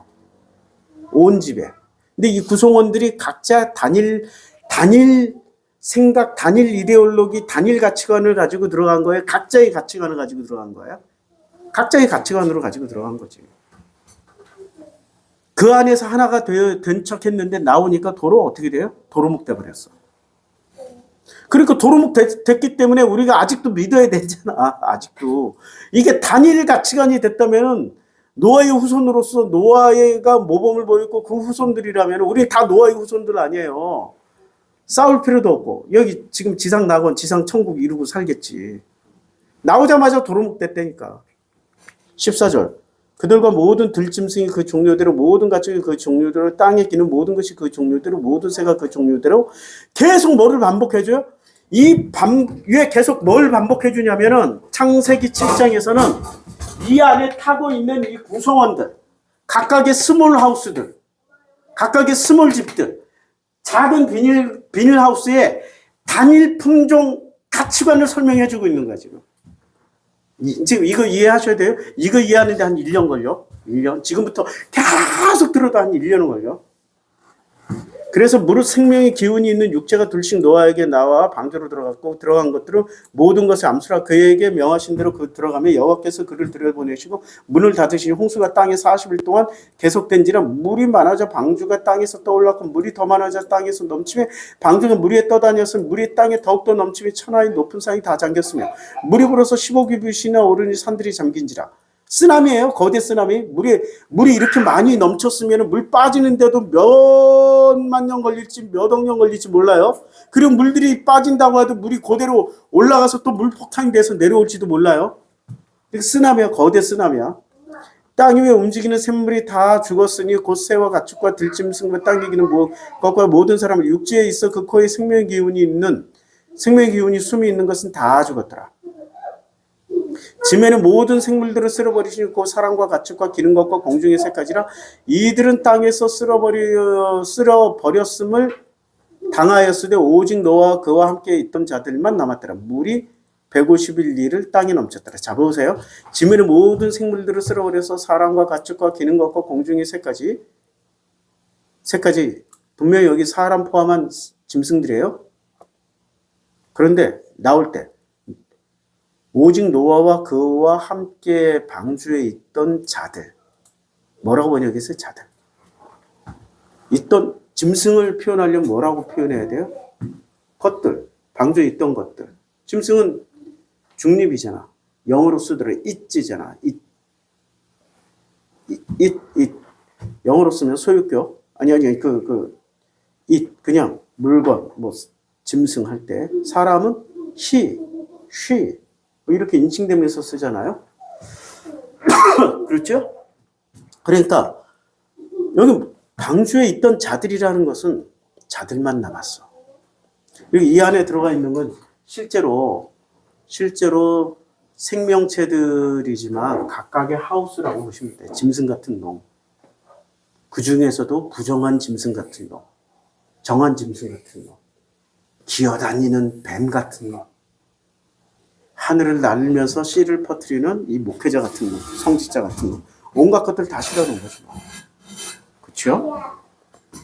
온 집에. 근데 이 구성원들이 각자 단일 생각, 단일 이데올로기, 단일 가치관을 가지고 들어간 거예요? 각자의 가치관을 가지고 들어간 거예요? 각자의 가치관으로 가지고 들어간 거지. 그 안에서 하나가 된 척 했는데 나오니까 도로 어떻게 돼요? 도루묵 돼버렸어. 그러니까 도루묵 됐기 때문에 우리가 아직도 믿어야 되잖아. 아직도. 이게 단일 가치관이 됐다면 노아의 후손으로서 노아가 모범을 보였고 그 후손들이라면 우리 다 노아의 후손들 아니에요. 싸울 필요도 없고 여기 지금 지상 낙원 지상 천국 이루고 살겠지. 나오자마자 도루묵 됐다니까. 14절 그들과 모든 들짐승이 그 종류대로 모든 가축이 그 종류대로 땅에 끼는 모든 것이 그 종류대로 모든 새가 그 종류대로 계속 뭐를 반복해줘요? 왜 계속 뭘 반복해주냐면은 창세기 7장에서는 이 안에 타고 있는 이 구성원들 각각의 스몰 하우스들 각각의 스몰 집들 작은 비닐하우스에 단일 품종 가치관을 설명해주고 있는 거야, 지금. 지금 이거 이해하셔야 돼요? 이거 이해하는데 한 1년 걸려. 1년. 지금부터 계속 들어도 한 1년은 걸려. 그래서 무릇 생명의 기운이 있는 육체가 둘씩 노아에게 나와 방주로 들어간 것들은 모든 것을 암수라 그에게 명하신 대로 그 들어가며 여호와께서 그를 들여보내시고 문을 닫으시니 홍수가 땅에 40일 동안 계속된지라 물이 많아져 방주가 땅에서 떠올랐고 물이 더 많아져 땅에서 넘치며 방주가 물 위에 떠다녔으며 물이 땅에 더욱더 넘치며 천하의 높은 산이 다 잠겼으며 물이 불어서 15규빗이나 오르니 산들이 잠긴지라. 쓰나미예요. 거대 쓰나미. 물이 이렇게 많이 넘쳤으면 물 빠지는데도 몇만 년 걸릴지 몇 억 년 걸릴지 몰라요. 그리고 물들이 빠진다고 해도 물이 그대로 올라가서 또 물폭탄이 돼서 내려올지도 몰라요. 쓰나미야. 거대 쓰나미야. 땅 위에 움직이는 샘물이 다 죽었으니 곧 새와 가축과 들짐승과 땅에 기는 것과 모든 사람을 육지에 있어 그 코에 생명의 기운이 숨이 있는 것은 다 죽었더라. 지면의 모든 생물들을 쓸어버리시니 곧 사람과 가축과 기는 것과 공중의 새까지라 이들은 땅에서 쓸어버렸음을 당하였으되 오직 노아와 그와 함께 있던 자들만 남았더라. 물이 150일 땅에 넘쳤더라. 자, 보세요. 지면의 모든 생물들을 쓸어버려서 사람과 가축과 기는 것과 공중의 새까지 분명히 여기 사람 포함한 짐승들이에요. 그런데 나올 때 오직 노아와 그와 함께 방주에 있던 자들. 뭐라고 번역했어요? 자들. 있던 짐승을 표현하려면 뭐라고 표현해야 돼요? 것들. 방주에 있던 것들. 짐승은 중립이잖아. 영어로 쓰더라. it잖아. it. 영어로 쓰면 소유격. 아니, it. 그냥 물건, 짐승 할 때. 사람은 he, she. 이렇게 인칭되면서 쓰잖아요. 그렇죠? 그러니까 여기 방주에 있던 자들이라는 것은 자들만 남았어. 그리고 이 안에 들어가 있는 건 실제로 생명체들이지만 각각의 하우스라고 보시면 돼요. 짐승 같은 놈. 그 중에서도 부정한 짐승 같은 놈. 정한 짐승 같은 놈. 기어다니는 뱀 같은 놈. 하늘을 날면서 씨를 퍼뜨리는 이 목회자 같은 놈, 성직자 같은 놈, 온갖 것들 다 실어놓은 거죠. 그렇죠?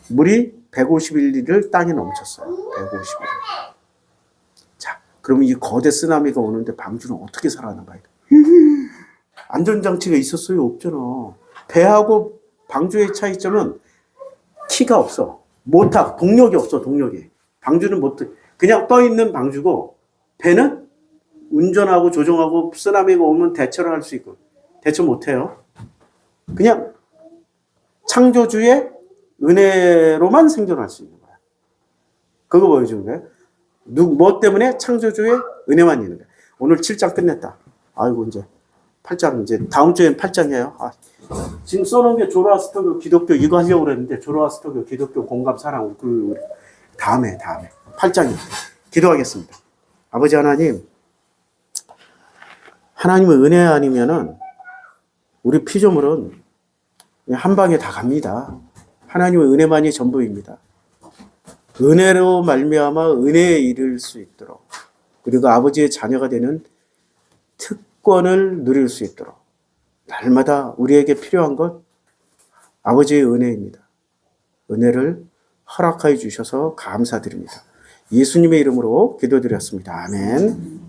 물이 150일을 땅에 넘쳤어요. 150일. 자, 그러면 이 거대 쓰나미가 오는데 방주는 어떻게 살아나가요? 안전장치가 있었어요? 없잖아. 배하고 방주의 차이점은 키가 없어. 모터, 동력이 없어, 동력이. 방주는 그냥 떠있는 방주고, 배는 운전하고 조종하고 쓰나미가 오면 대처를 할 수 있고 대처 못해요. 그냥 창조주의 은혜로만 생존할 수 있는 거야. 그거 보여주는 거예요. 뭐 때문에? 창조주의 은혜만 있는 거야. 오늘 7장 끝냈다. 아이고 이제 8장 이제 다음 주엔 8장이에요. 지금 써놓은 게 조로아스터교 기독교 이거 하려고 그랬는데 조로아스터교 기독교 공감 사랑 다음에 8장입니다. 기도하겠습니다. 아버지 하나님, 하나님의 은혜 아니면은 우리 피조물은 한 방에 다 갑니다. 하나님의 은혜만이 전부입니다. 은혜로 말미암아 은혜에 이를 수 있도록 그리고 아버지의 자녀가 되는 특권을 누릴 수 있도록 날마다 우리에게 필요한 것 아버지의 은혜입니다. 은혜를 허락하여 주셔서 감사드립니다. 예수님의 이름으로 기도드렸습니다. 아멘.